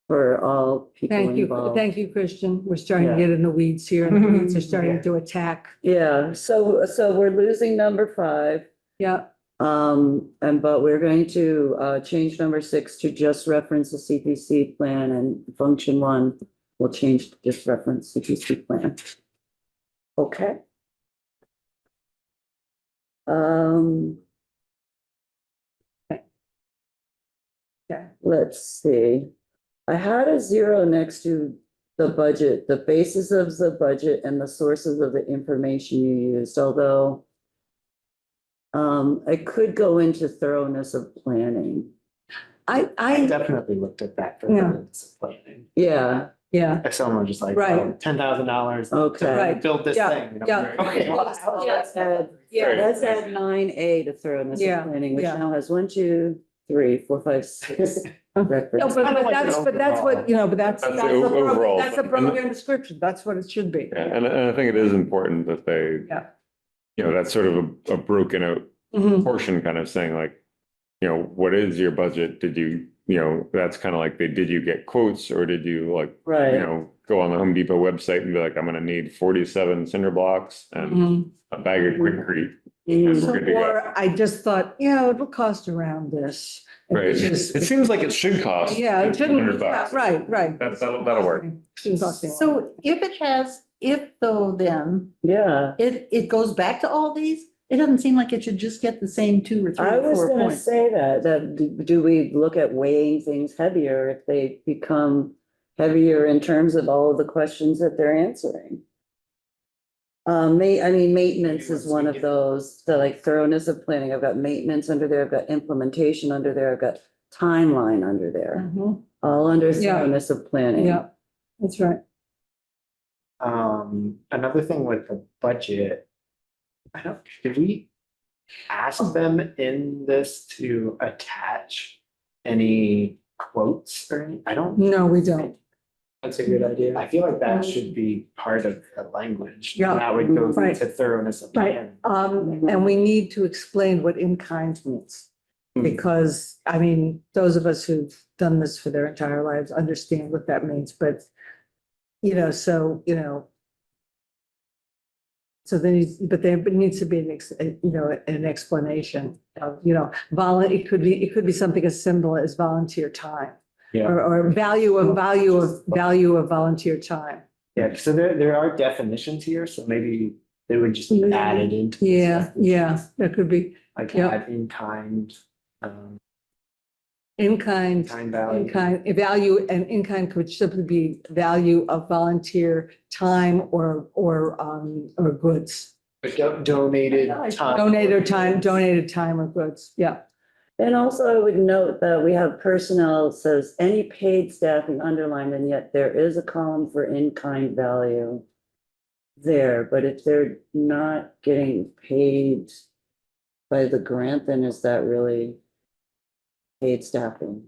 for all people involved. Thank you, Christian. We're starting to Yeah. get in the weeds here and the weeds are starting to attack. Yeah, so we're losing number 5. Yeah, But we're going to change number 6 to just reference the CPC plan, and function 1 will change to just reference CPC plan. Okay. Okay. Let's see. I had a 0 next to the budget, the basis of the budget and the sources of the information you used, although I could go into thoroughness of planning. I definitely looked at that for Yeah. the planning. Yeah, yeah. If someone was just like, Right. $10,000 okay. Right. build this Yeah, thing. yeah. Okay, well, Let's add, Yeah. let's add 9A to thoroughness Yeah, of planning, which yeah. now has 1, 2, 3, 4, 5, 6 No, references. but that's what, but that's. That's the overall That's the thing. program description. That's what it should be. Yeah, and I think it is important that they, Yeah. That's sort of a broken out Mhm. portion kind of saying like, what is your budget? Did you, that's kind of like, did you get quotes or did you like, Right. go on the Home Depot website and be like, I'm gonna need 47 cinder blocks and Mhm. a bag of Quikrete. Mm. We're good to go. Or I just thought, it'll cost around this. Right. Which is- It seems like it should cost. Yeah, it shouldn't, $100. right. That'll work. Shouldn't cost anything. So if it has if though, then Yeah. it goes back to all these, it doesn't seem like it should just get the same 2 or 3 I or was 4 gonna points. say that do we look at weighing things heavier if they become heavier in terms of all of the questions that they're answering? I mean, maintenance is one of those, the like thoroughness of planning. I've got maintenance under there, I've got implementation under there, I've got timeline under there, Mhm. all under Yeah. thoroughness of planning. Yeah, that's right. Another thing with the budget. Did we ask them in this to attach any quotes or any, I don't. No, we don't. That's a good idea. I feel like that should be part of the language. Yeah. That would go Right. into thoroughness of Right, plan. and we need to explain what in kind means. Hmm. Because, I mean, those of us who've done this for their entire lives understand what that means, but, so, so there needs to be an explanation of, it could be something as simple as volunteer time. Yeah. Or value of volunteer time. Yeah, so there are definitions here, so maybe they would just be added into. this Yeah, that could be Like yeah. add in kind, in kind. kind value. In kind, value, and in kind could simply be value of volunteer time or goods. Donated time. Donated time or goods, yeah. And also I would note that we have personnel, it says any paid staffing underlined, and yet there is a column for in-kind value there, but if they're not getting paid by the grant, then is that really paid staffing?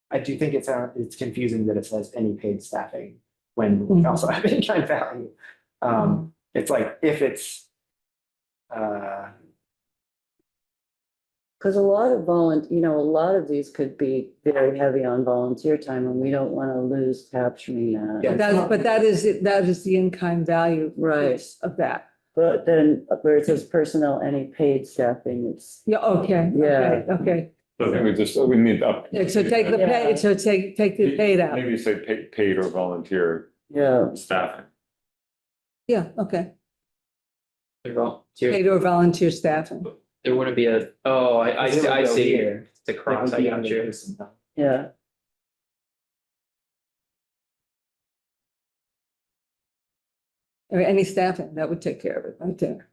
I do think it's confusing that it says any paid staffing when we also have in-kind value. It's like if it's, Because a lot of a lot of these could be very heavy on volunteer time, and we don't want to lose capturing that. Yeah. But that is the in-kind value. Right. Of that. But then where it says personnel, any paid staffing, it's, Yeah, okay. Yeah. Okay, So I think we need up. yeah, so take the pay, so take the paid out. Maybe say paid or volunteer yeah. staffing. Yeah, okay, Volunteer, paid or volunteer staffing. there wouldn't be I see, Here. the cross, I got you. Yeah. Or any staffing, that would take care of it, right there.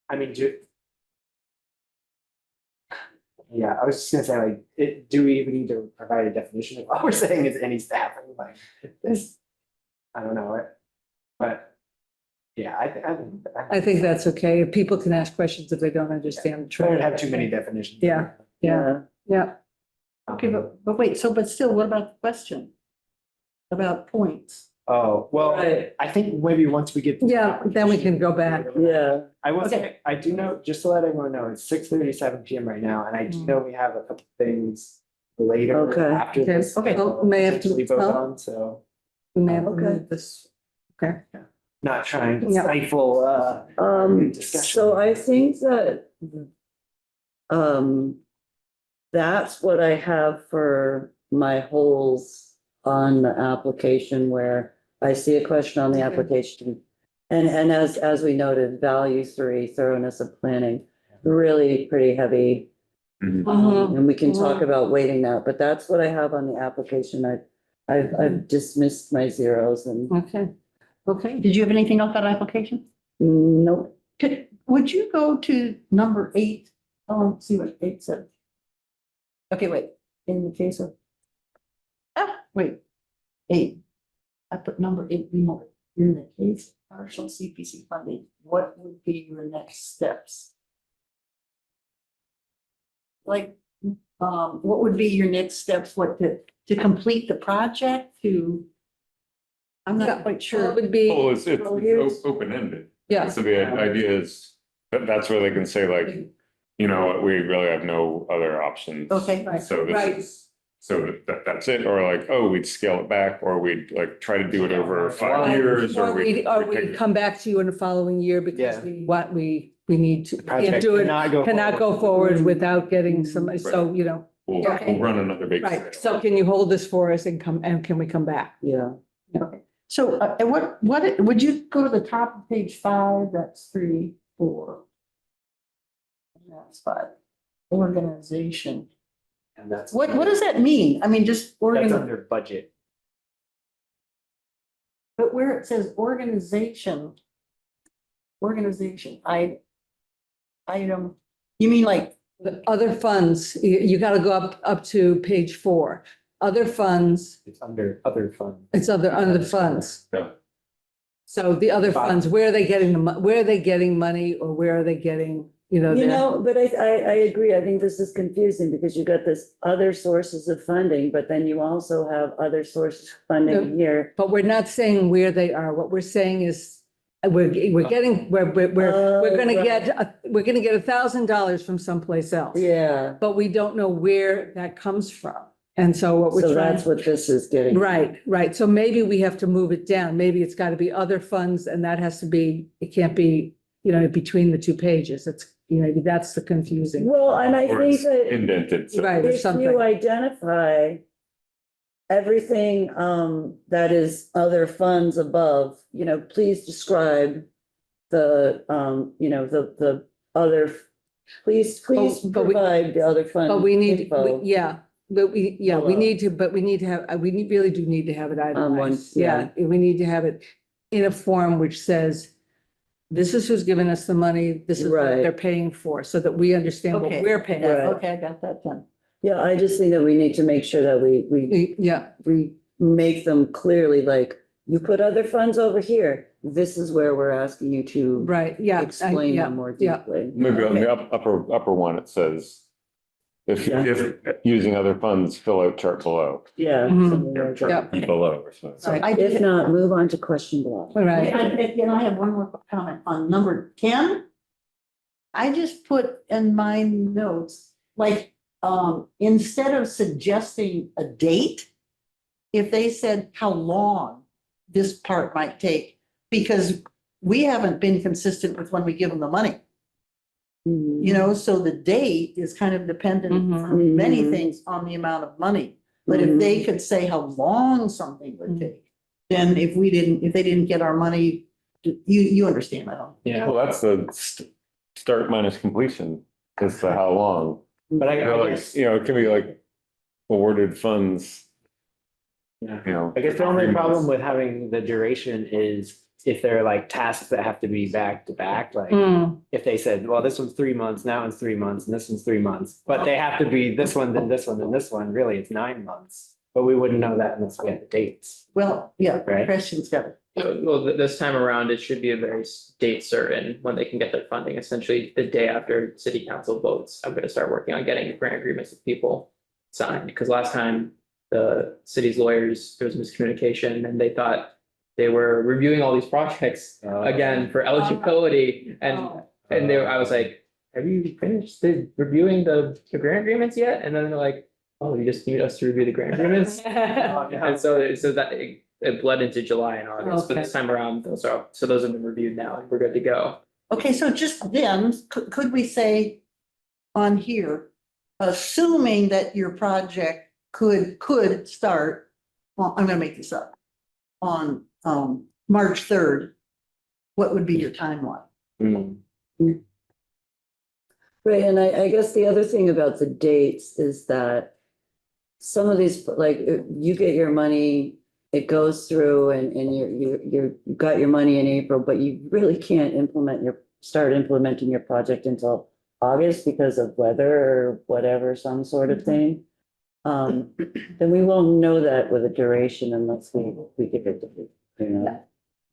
I mean, yeah, I was just gonna say, like, do we even need to provide a definition of all we're saying is any staffing, like, this? I don't know, but, yeah, I think that's okay. People can ask questions if they don't understand. Try to have too many definitions. Yeah. Yeah. Yeah, Okay, but wait, but still, what about the question? About points? Oh, well, Right. I think maybe once we get. Yeah, then we can go back. Yeah. I will Okay. say, I do know, just to let everyone know, it's 6:37 PM right now, and I do know we have a couple things later Okay. after Okay. this. Okay. Well, may have to- potentially vote well- on, so we may have to Okay. move this. Okay, not trying to Yeah. stifle, discussion. So I think that, that's what I have for my holes on the application, where I see a question on the Okay. application. And as we noted, value 3, thoroughness of planning, really pretty heavy. Mhm. And we can talk about weighting that, but that's what I have on the application. I've dismissed my zeros and okay. Did you have anything else on application? nope. Would you go to number 8? Let's see what 8 said. Okay, wait, in the case of. Wait, 8. I put number 8 remote. In the case of partial CPC funding, what would be your next steps? Like, what would be your next steps? What to complete the project I'm Yeah, not quite It sure. would be, Well, it's Well, here's- open-ended. yeah, So the idea is that's where they can say like, we really have no other options. Okay. Right. So Right. so that's it, or like, oh, we'd scale it back, or we'd like try to do it over 5 years, or or we come back to you in the following year because Yeah. we need to, can't project do it, cannot cannot go forward without getting somebody, so, we'll Okay. run another big. Right, so can you hold this for us and can we come back? Yeah. So, would you go to the top of page 5? That's 3, 4. And that's 5. Organization. And that's. What does that mean? I mean, just That's organ, under budget. but where it says organization, item, you mean like, The other funds, you gotta go up to page 4. Other funds, It's under other funds. it's other funds. Yeah. So the other funds, where are they getting where are they getting money or where are they getting, You their- know, but I agree. I think this is confusing because you got this other sources of funding, but then you also have other sources of funding here. but we're not saying where they are. What we're saying is we're getting, we're gonna Oh, get, we're gonna get $1,000 from someplace else. Yeah, But we don't know where that comes from. And so what we're so trying. that's what this is getting. Right. So maybe we have to move it down. Maybe it's got to be other funds and that has to be, it can't be, between the two pages. It's, maybe that's the confusing. Well, and I Or think it's that indented. so- Right, or if something. you identify everything that is other funds above, please describe the the other, please but we- provide the other fund. But we need, info. we Below. need to, but we need to have, we really do need to have it one, itemized. yeah. Yeah, we need to have it in a form which says, this is who's giving us the money, this is what Right. they're paying for, so that we understand what Okay. we're paying. Right. for. okay, I got that done. Yeah, I just think that we need to make sure that we Yeah, make them clearly like, you put other funds over here. This is where we're asking you to right, yeah. explain yeah, them more yeah. deeply. Maybe on the upper one, it says, if using other funds, fill out chart below. Yeah. Mhm. something like that. Yep. Below or something. Right. I If did, not, move on to question block. Right. and I have one more comment on number 10. I just put in my notes, like, instead of suggesting a date, if they said how long this part might take, because we haven't been consistent with when we give them the money, so the date is kind of dependent for many Mhm. things on the amount of money. But if they could say how long something would take, then if they didn't get our money, you understand, I don't. Yeah, Well, that's the start minus completion, is the how long. but I Like, guess, it can be like awarded funds, yeah. I guess the only problem with having the duration is if they're like tasks that have to be back to back, like Mm, if they said, well, this one's 3 months, that one's 3 months, and this one's 3 months, but they have to be this one, then this one, then this one, really, it's 9 months. But we wouldn't know that unless we had the dates. Well, yeah, Right. Christian's got it. Well, this time around, it should be a very date certain when they can get their funding, essentially the day after city council votes. I'm gonna start working on getting grant agreements with people signed, because last time the city's lawyers, there was miscommunication and they thought they were reviewing all these projects again for eligibility and I was like, have you finished reviewing the grant agreements yet? And then they're like, oh, you just need us to review the grant agreements? And so that it bled into July and August, but this time around, those have been reviewed now and we're good to go. Okay, so just then, could we say on here, assuming that your project could start, well, I'm gonna make this up, on March 3rd, what would be your timeline? Mm. Right, and I guess the other thing about the dates is that some of these, like, you get your money, it goes through and you got your money in April, but you really can't start implementing your project until August because of weather or whatever, some sort of thing. Then we won't know that with a duration unless we give it to.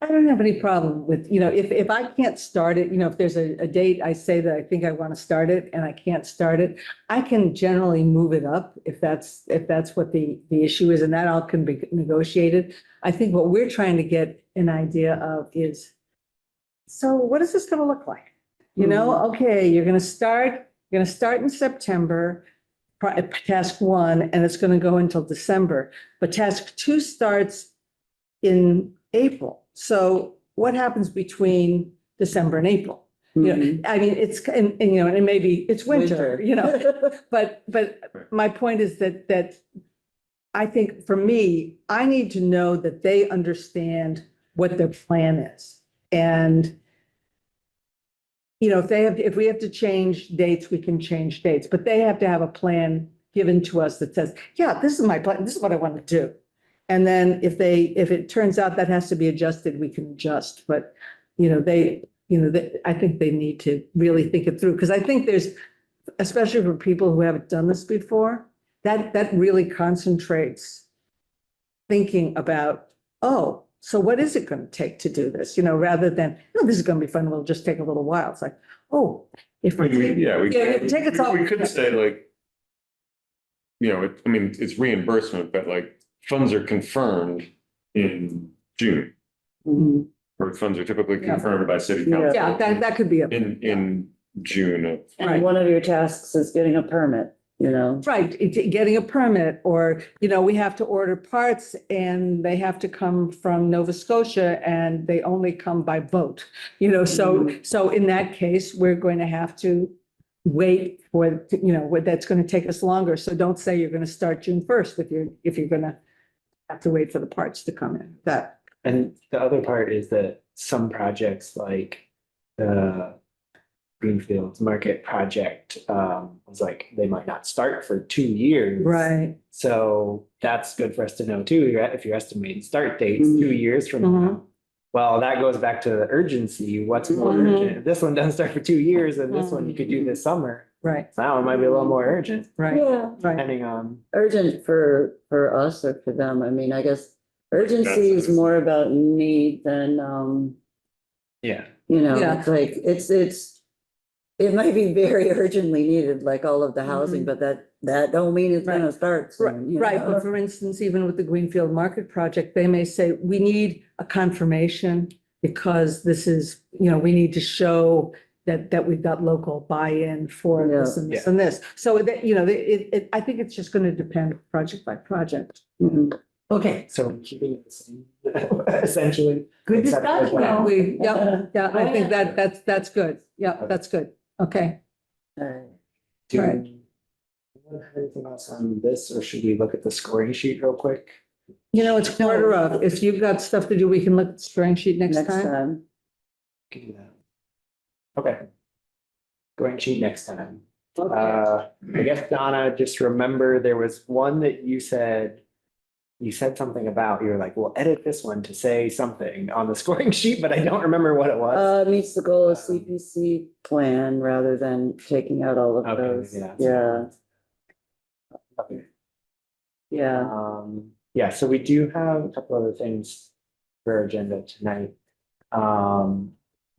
I don't have any problem with, if I can't start it, if there's a date, I say that I think I want to start it and I can't start it, I can generally move it up if that's what the issue is, and that all can be negotiated. I think what we're trying to get an idea of is, so what is this going to look like? Okay, you're going to start in September, task 1, and it's going to go until December, but task 2 starts in April. So what happens between December and April? Mhm. I mean, it's, and, you know, and maybe it's winter, you know, but my point is that I think for me, I need to know that they understand what their plan is. And, you know, if we have to change dates, we can change dates, but they have to have a plan given to us that says, yeah, this is my plan, this is what I want to do. And then if it turns out that has to be adjusted, we can adjust, but, you know, I think they need to really think it through, because I think there's, especially for people who haven't done this before, that really concentrates thinking about, oh, so what is it going to take to do this? You know, rather than, oh, this is going to be fun, we'll just take a little while. It's like, oh, if we take, Yeah, we Yeah, take it off. we could say like, you know, I mean, it's reimbursement, but like funds are confirmed in June. Mhm. Or funds are typically Yeah. confirmed by city Yeah. council. yeah, that could be a. In June of. And one of your tasks is getting a permit, you know? Right, getting a permit, or, you know, we have to order parts and they have to come from Nova Scotia and they only come by boat. You know, so in that case, we're going to have to wait for, you know, that's going to take us longer. So don't say you're going to start June 1st if you're going to have to wait for the parts to come in. That, And the other part is that some projects like the Greenfields Market project was like, they might not start for 2 years. right, So that's good for us to know too, if you're estimating start dates Mhm. 2 years from now. Well, that goes back to the urgency. What's more Mhm. urgent? If this one doesn't start for 2 years, and this one you could do this summer. right, So that one might be a little more urgent, right, Yeah, right. depending on. urgent for us or for them. I mean, I guess urgency is That's- more about need than, Yeah. you know, Yeah. it's like, it might be very urgently needed, like all of the housing, Mhm. but that don't mean it's gonna Right. start soon, you Right, know? but for instance, even with the Greenfield Market project, they may say, we need a confirmation because this is, you know, we need to show that we've got local buy-in for this and this and this. So that, you know, I think it's just going to depend project by project. Mhm. Okay, So keeping it the same, essentially. good Except for discussion. that. Yeah, I think that's good. Yeah, that's good. Okay. Alright. Do Right. you have anything else on this, or should we look at the scoring sheet real quick? You know, it's quarter of, if you've got stuff to do, we can look at the scoring sheet next Next time. time. Can do that. Okay. Scoring sheet next time. Okay. I guess Donna, just remember there was one that you said something about, you were like, well, edit this one to say something on the scoring sheet, but I don't remember what it was. Meets the goal of CPC plan rather than taking out all of Okay, those. maybe that's- Yeah, Okay. yeah. Yeah, so we do have a couple other things for our agenda tonight.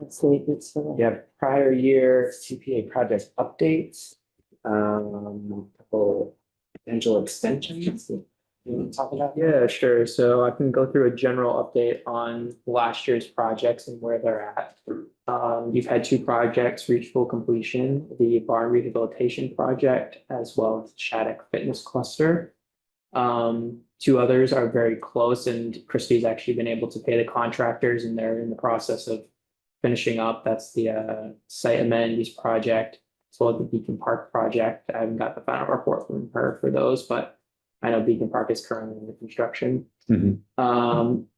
Let's see, it's, We have prior year CPA project updates. Couple potential extensions that you want to talk about? Yeah, sure. So I can go through a general update on last year's projects and where they're at. You've had 2 projects reach full completion, the barn rehabilitation project as well as Shattuck Fitness Cluster. 2 others are very close, and Christie's actually been able to pay the contractors and they're in the process of finishing up. That's the site amenities project as well as the Beacon Park project. I haven't got the final report from her for those, but I know Beacon Park is currently under construction.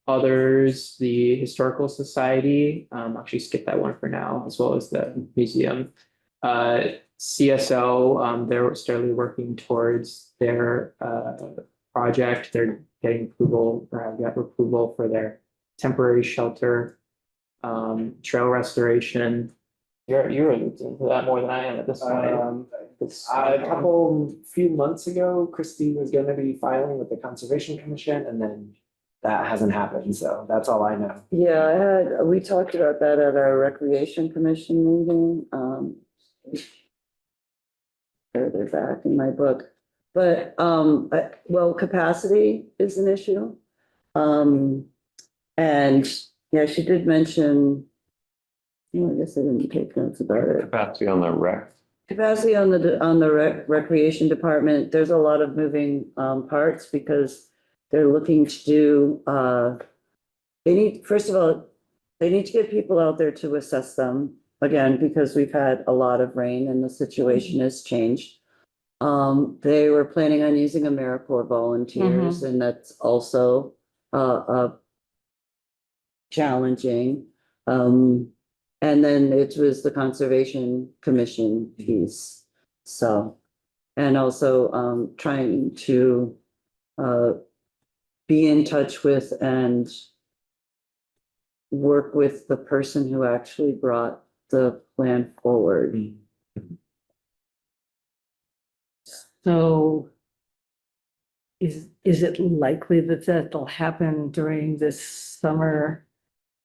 Others, the Historical Society, actually skip that one for now, as well as the museum. CSO, they're steadily working towards their project. They're getting approval, or have got approval for their temporary shelter, trail restoration. You're into that more than I am at this point. A few months ago, Christie was gonna be filing with the Conservation Commission, and then that hasn't happened, so that's all I know. Yeah, we talked about that at our Recreation Commission meeting, further back in my book. But, well, capacity is an issue. And, yeah, she did mention, I guess I didn't take notes about it. Capacity on the rec. Capacity on the recreation department, there's a lot of moving parts because they're looking to do, first of all, they need to get people out there to assess them. again, because we've had a lot of rain and the situation has changed. They were planning on using AmeriCorps volunteers, and that's also challenging. And then it was the Conservation Commission piece. So, and also trying to be in touch with and work with the person who actually brought the plan forward. So is it likely that that'll happen during this summer,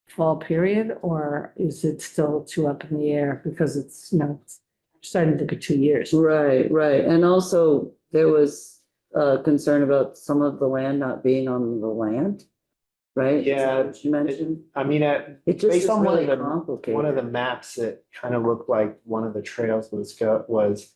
fall period, or is it still too up in the air because it's, it's starting to look at 2 years? Right, right. And also there was concern about some of the land not being on the land, right? Is that Yeah, what you mentioned? I mean, It just based is on one really of the complicated. maps, it kind of looked like one of the trails was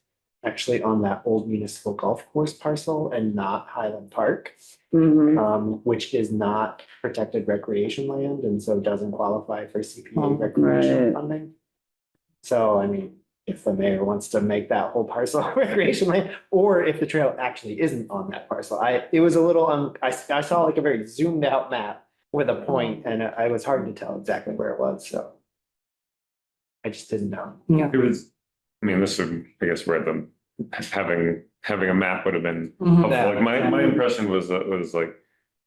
actually on that old municipal golf course parcel and not Highland Park, Mhm. which is not protected recreation land and so doesn't qualify for CPA Oh, recreation right. funding. So, I mean, if the mayor wants to make that whole parcel recreation land, or if the trail actually isn't on that parcel, it was a little, I saw like a very zoomed out map with a point and it was hard to tell exactly where it was, so. I just didn't know. Yeah. It was, I mean, this would, I guess, where the, having a map would have been Mhm. helpful. Like my impression was that was like,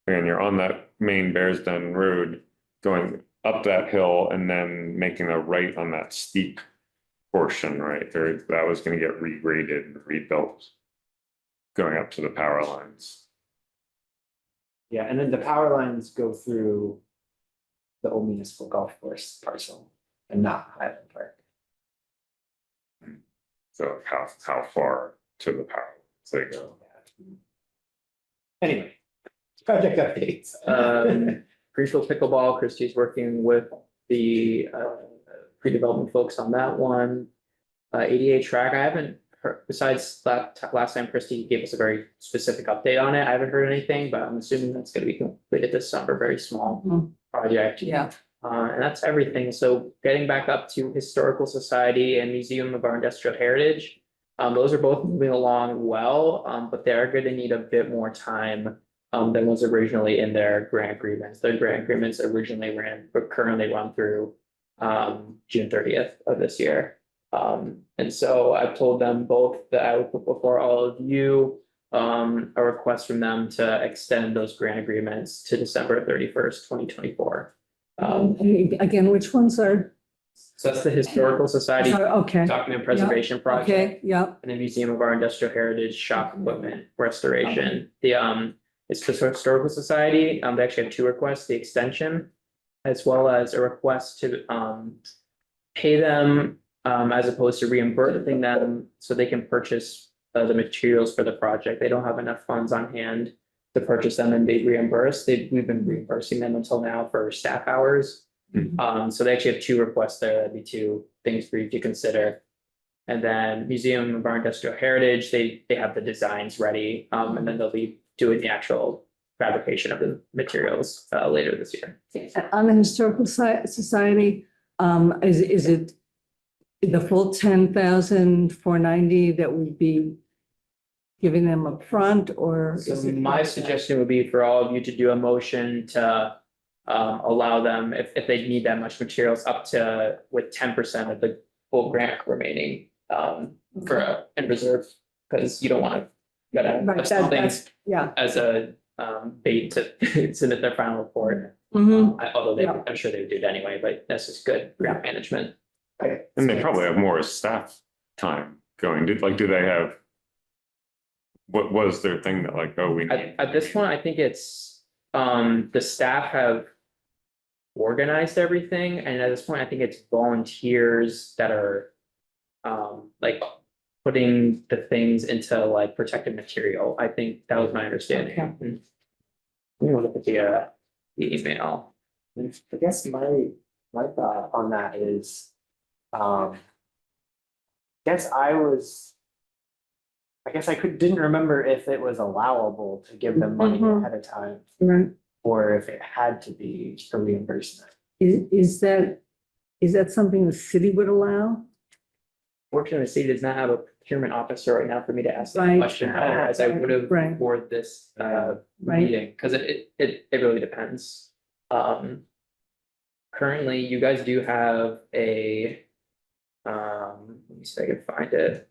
again, you're on that main Bears Den road going up that hill and then making a right on that steep portion, right? There, that was gonna get regraded and rebuilt. Going up to the power lines. Yeah, and then the power lines go through the old municipal golf course parcel and not Highland Park. So how far to the power lines they go? Anyway, project updates. Greenfield pickleball, Christie's working with the pre-development folks on that one. ADA track, I haven't heard, besides last time Christie gave us a very specific update on it, I haven't heard anything, but I'm assuming that's gonna be completed this summer, very small Mhm. project. Yeah. And that's everything. So getting back up to Historical Society and Museum of our Industrial Heritage. Those are both moving along well, but they are going to need a bit more time than was originally in their grant agreements. Their grant agreements originally ran, but currently run through June 30th of this year. And so I've told them both that I will put before all of you a request from them to extend those grant agreements to December 31st, 2024. Again, which ones are? So that's the Historical Society Okay, Document Preservation Project okay, yeah, and the Museum of our Industrial Heritage Shop Equipment Restoration. It's the Historical Society, they actually have two requests, the extension as well as a request to pay them as opposed to reimbursing them so they can purchase the materials for the project. They don't have enough funds on hand to purchase them and be reimbursed. We've been reimbursing them until now for staff hours. So they actually have two requests there. That'd be two things for you to consider. And then Museum of our Industrial Heritage, they have the designs ready, and then they'll be doing the actual fabrication of the materials later this year. on the Historical Society, is it the full 10,490 that would be giving them up front, or? So is it- my suggestion would be for all of you to do a motion to allow them, if they need that much materials, up to with 10% of the full grant remaining for in reserve, because you don't want to gotta Right, have something that's, yeah. as a bait to submit their final report. Mhm. Although Yeah. I'm sure they would do it anyway, but that's just good grant management. And they probably have more staff time going. Do they have? What was their thing that like, oh, we need. At this point, I think it's the staff have organized everything, and at this point, I think it's volunteers that are like putting the things into like protected material. I think that was my understanding. Okay. Let me look at the email. I guess my thought on that is, I guess I didn't remember if it was allowable to give them money Mhm. ahead of time Right. or if it had to be for reimbursement. Is that Is that something the city would allow? Fortunately, the city does not have a procurement officer right now for me to ask that Right. question, otherwise I would have Right. for this Right. meeting, because it really depends. Currently, you guys do have a let me see if I can find it.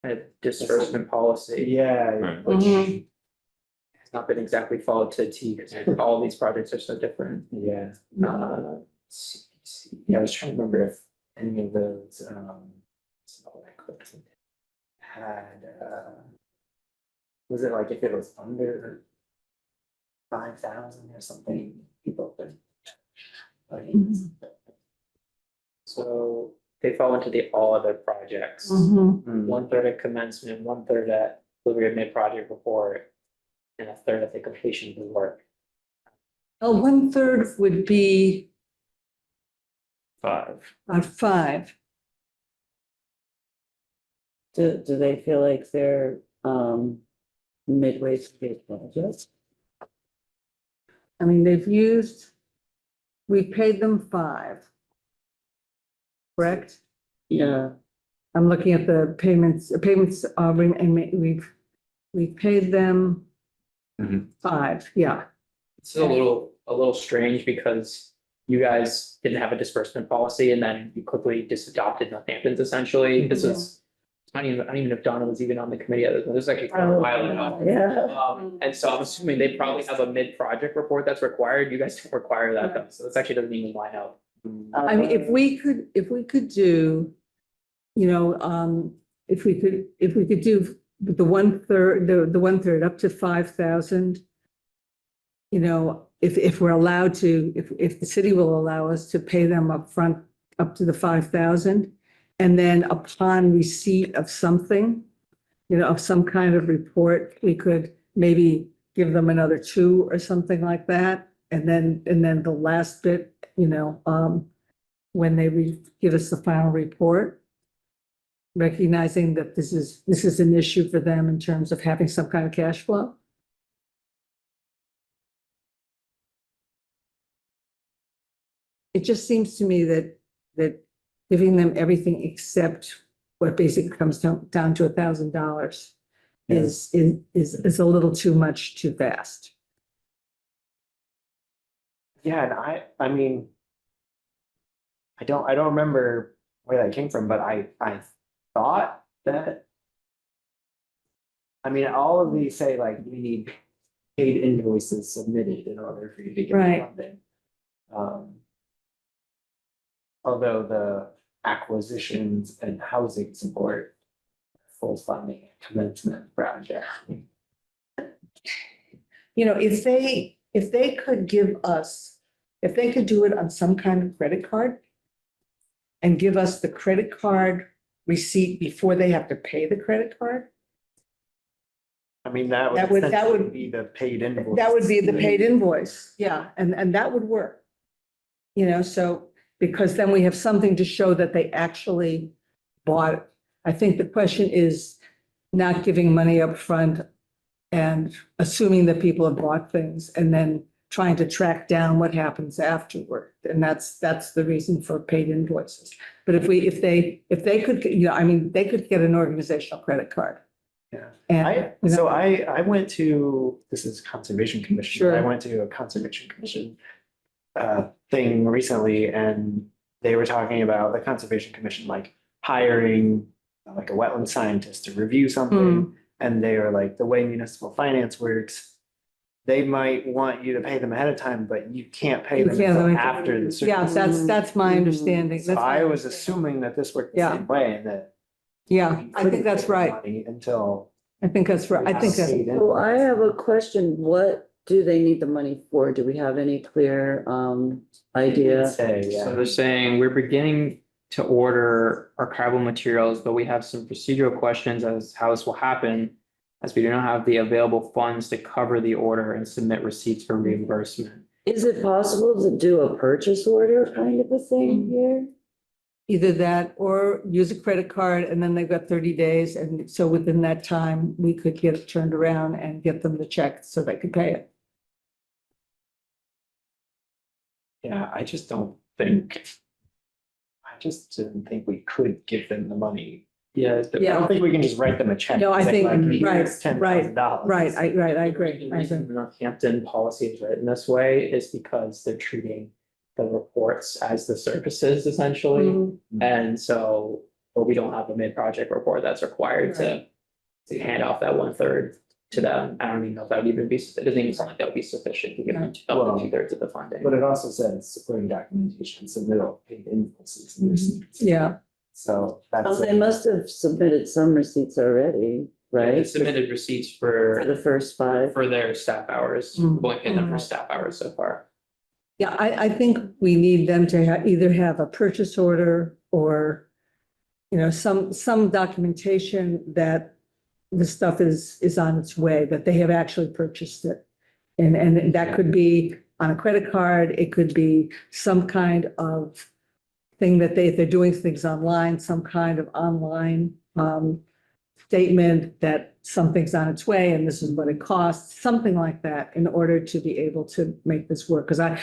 A disbursement policy. Yeah. Right. Which Mhm. has not been exactly followed to a T, because all these projects are so different. Yeah. CPC. Yeah, I was trying to remember if any of those, had, was it like if it was under 5,000 or something, people could. Like, So they fall into the all other projects. Mhm. 1/3 at commencement, 1/3 at delivery of mid-project report, and 1/3 at the completion of the work. Oh, 1/3 would be 5. 5. Do they feel like they're, midway through the project? I mean, we paid them 5. Correct? Yeah, I'm looking at the payments, we've paid them Mhm. 5, yeah. It's a little strange because you guys didn't have a disbursement policy and then you quickly just adopted Northampton's essentially. This is, I don't even know if Donna was even on the committee. This was actually quite a while ago. yeah. And so I'm assuming they probably have a mid-project report that's required. You guys don't require that though. So this actually doesn't even line up. I mean, if we could do, you know, if we could do the 1/3, the 1/3 up to 5,000. You know, if we're allowed to, if the city will allow us to pay them upfront up to the 5,000. And then upon receipt of something, you know, of some kind of report, we could maybe give them another 2 or something like that. And then the last bit, you know, when they give us the final report, recognizing that this is an issue for them in terms of having some kind of cash flow. It just seems to me that giving them everything except what basically comes down to $1,000 is a little too much too fast. Yeah, and I mean, I don't remember where that came from, but I thought that. I mean, all of these say like we need paid invoices submitted in order for you to get Right. funding. Although the acquisitions and housing support, full funding commencement project. You know, if they could give us, if they could do it on some kind of credit card and give us the credit card receipt before they have to pay the credit card, I mean, that That would would- essentially be the paid invoice. that would be the paid invoice. Yeah, and that would work. You know, so, because then we have something to show that they actually bought it. I think the question is not giving money up front and assuming that people have bought things and then trying to track down what happens afterward. And that's the reason for paid invoices. But if they could, you know, I mean, they could get an organizational credit card. Yeah. And, you know, I went to, this is Conservation Commission, but I Sure. went to a Conservation Commission thing recently, and they were talking about the Conservation Commission, like hiring like a wetland scientist to review something. And they were like, the way municipal finance works, they might want you to pay them ahead of time, but you can't pay You them can't, until like, after the. yeah, that's my understanding. So That's my I was understanding. assuming that this worked the Yeah. same way, and that. Yeah, you I couldn't think that's pay the right. money Until. I think that's right. I think that's, Paid So I invoice. have a question. What do they need the money for? Do we have any clear, idea? Say, So yeah. they're saying we're beginning to order archival materials, but we have some procedural questions as how this will happen, as we do not have the available funds to cover the order and submit receipts for reimbursement. Is it possible to do a purchase order kind of a thing here? either that or use a credit card and then they've got 30 days. And so within that time, we could get it turned around and get them the check so they could pay it. Yeah, I just don't think. I just didn't think we could give them the money. Yeah. I don't think we can just write them a check. No, I and say, think- like, right, here's $10,000. Right, I agree. The I reason agree. the Northampton policy is written this way is because they're treating the reports as the services essentially. Mhm. And so, but we don't have a mid-project report that's required to hand off that 1/3 to them. I don't even know if that would even be, it doesn't even sound like that would be sufficient to give them Well, 2/3 of the funding. But it also says supporting documentation, submittal, paid invoices and receipts. Yeah, So Oh, that's. they must have submitted some receipts already, They right? submitted receipts For the first five. for their staff hours, Mm. we've only paid them for staff hours so far. yeah, I think we need them to either have a purchase order or, some documentation that the stuff is on its way, that they have actually purchased it. And that could be on a credit card, it could be some kind of thing that if they're doing things online, some kind of online statement that something's on its way and this is what it costs, something like that, in order to be able to make this work. Because I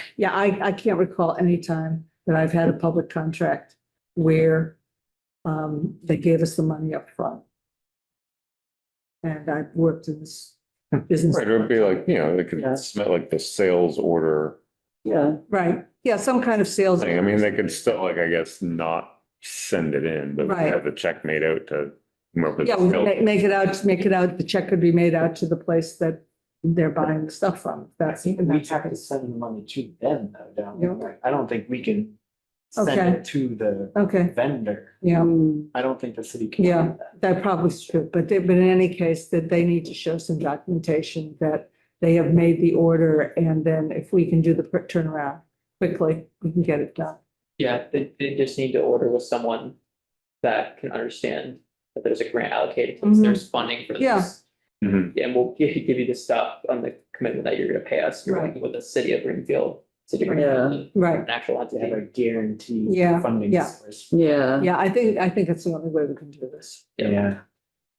can't recall any time that I've had a public contract where they gave us the money up front. And I've worked in this business. Right, it would be like, they could Yeah. submit like the sales order Yeah, Right, yeah, some kind of sales. thing. I mean, they could still like, I guess, not send it in, but Right. have the check made out to whoever. Yeah, we make it out, the check could be made out to the place that they're buying the stuff from. I That's, think and we that's, have to send the money to them though, don't we? Yeah. Like, I don't think we can send Okay. it to the okay, vendor. yeah, I don't think the city can. Yeah. do that. that probably is true, but in any case, that they need to show some documentation that they have made the order, and then if we can do the turnaround quickly, we can get it done. Yeah, they just need to order with someone that can understand that there's a grant allocated, because Mhm. there's funding for this. Yeah. Mhm. And we'll give you the stuff on the commitment that you're gonna pay us. You're Right. working with the city of Greenfield, city of Yeah. Greenfield, Right, an actual To have a entity. guaranteed Yeah, funding yeah. source. yeah. yeah, I think that's the only way we can do this. Yeah.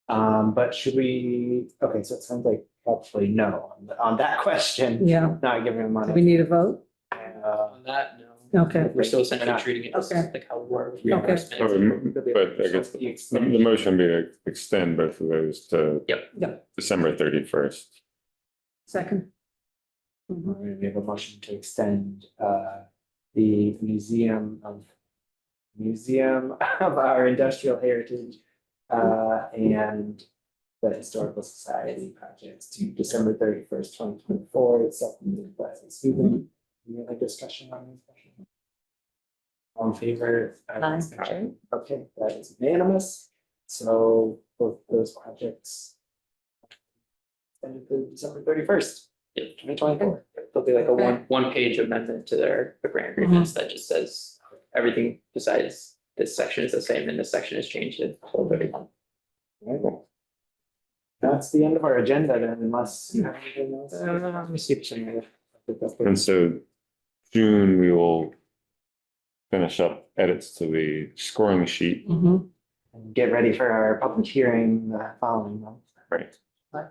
But should we, okay, so it sounds like probably no on that question, Yeah, not giving them do we money. need a vote? On that, no. Okay. We're still essentially treating it just Okay. like how we were with Yeah. reimbursement. But I guess the motion would be to extend both of those to Yep. December 31st. Second. We have a motion to extend the museum of our industrial heritage and the historical society projects to December 31st, 2024. It's supplemented by Stephen. Any other discussion on this? All in favor? Aye. Okay, that is unanimous. So both those projects extended to December 31st, 2024. There'll be like a one page amendment to the grant agreements that just says everything besides this section is the same and this section is changed in whole 31. Right. That's the end of our agenda then, unless you have anything else. Let me see if there's any other. And so June, we will finish up edits to the scoring sheet. Mhm. And get ready for our public hearing following month. Right.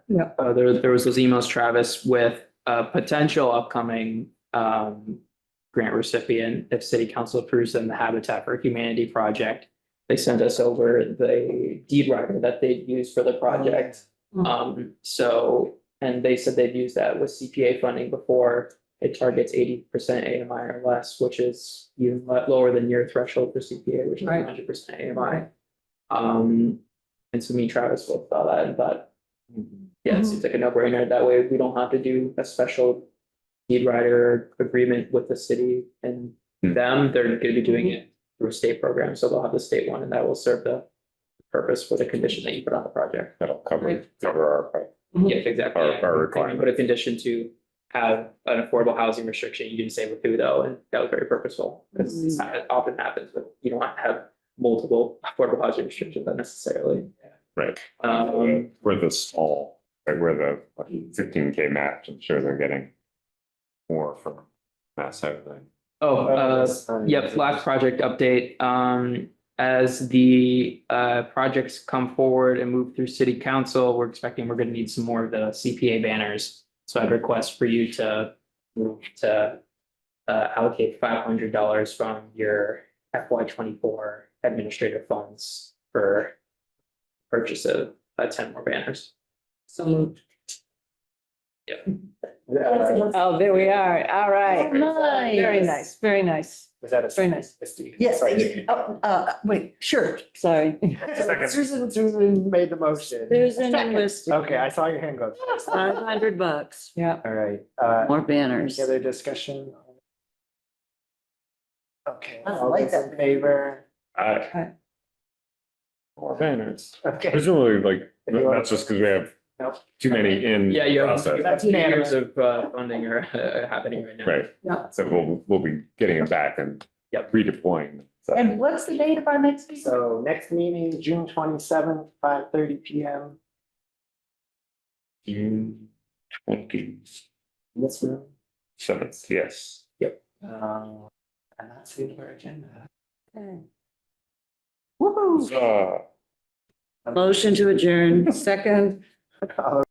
Yeah, There was those emails, Travis, with a potential upcoming grant recipient, if city council approves them, the Habitat for Humanity project. They sent us over the deed writer that they'd use for the project. And they said they've used that with CPA funding before. It targets 80% AMI or less, which is even lower than your threshold for CPA, which is Right. 100% AMI. And so me and Travis both saw that and thought, yeah, it seems like a no-brainer. That way we don't have to do a special deed writer agreement with the city and them. They're gonna be doing it through a state program, so they'll have the state one and that will serve the purpose for the condition that you put on the project. That'll cover Right. our. Yeah, exactly. Our Yeah. And you requirement. put a condition to have an affordable housing restriction. You didn't say with who though, and that was very purposeful. Because it often happens, but you don't have multiple affordable housing restrictions unnecessarily. Right. Um, Where the small, right, where the 15K match, I'm sure they're getting more from mass housing. Yep, last project update. As the projects come forward and move through city council, we're expecting we're gonna need some more of the CPA banners. So I'd request for you to move to allocate $500 from your FY 24 administrative funds for purchase of 10 more banners. So moved. Uh, Oh, there we are. All right. Nice. Very nice, very nice. Was that a? Very nice. Yes, Sorry. wait, sure. Sorry. Susan made the motion. Susan and Misty. Okay, I saw your hand go. $500. Yeah. All right, More banners. any other discussion? Okay, I all like those in that. favor? Okay. More banners. Okay. Presumably, like, If you want- that's just because we have Nope. too many in Yeah, you have process. That's 2 years unanimous. of funding are happening right now. Right, Yeah. so we'll be getting it back and Yep. redeploying. So, And what's the date of our next meeting? So next meeting, June 27th, 5:30 PM. June 27th, In this room. yes. And that's the end of our agenda. Woo-hoo. Uh, Motion to adjourn. Second. All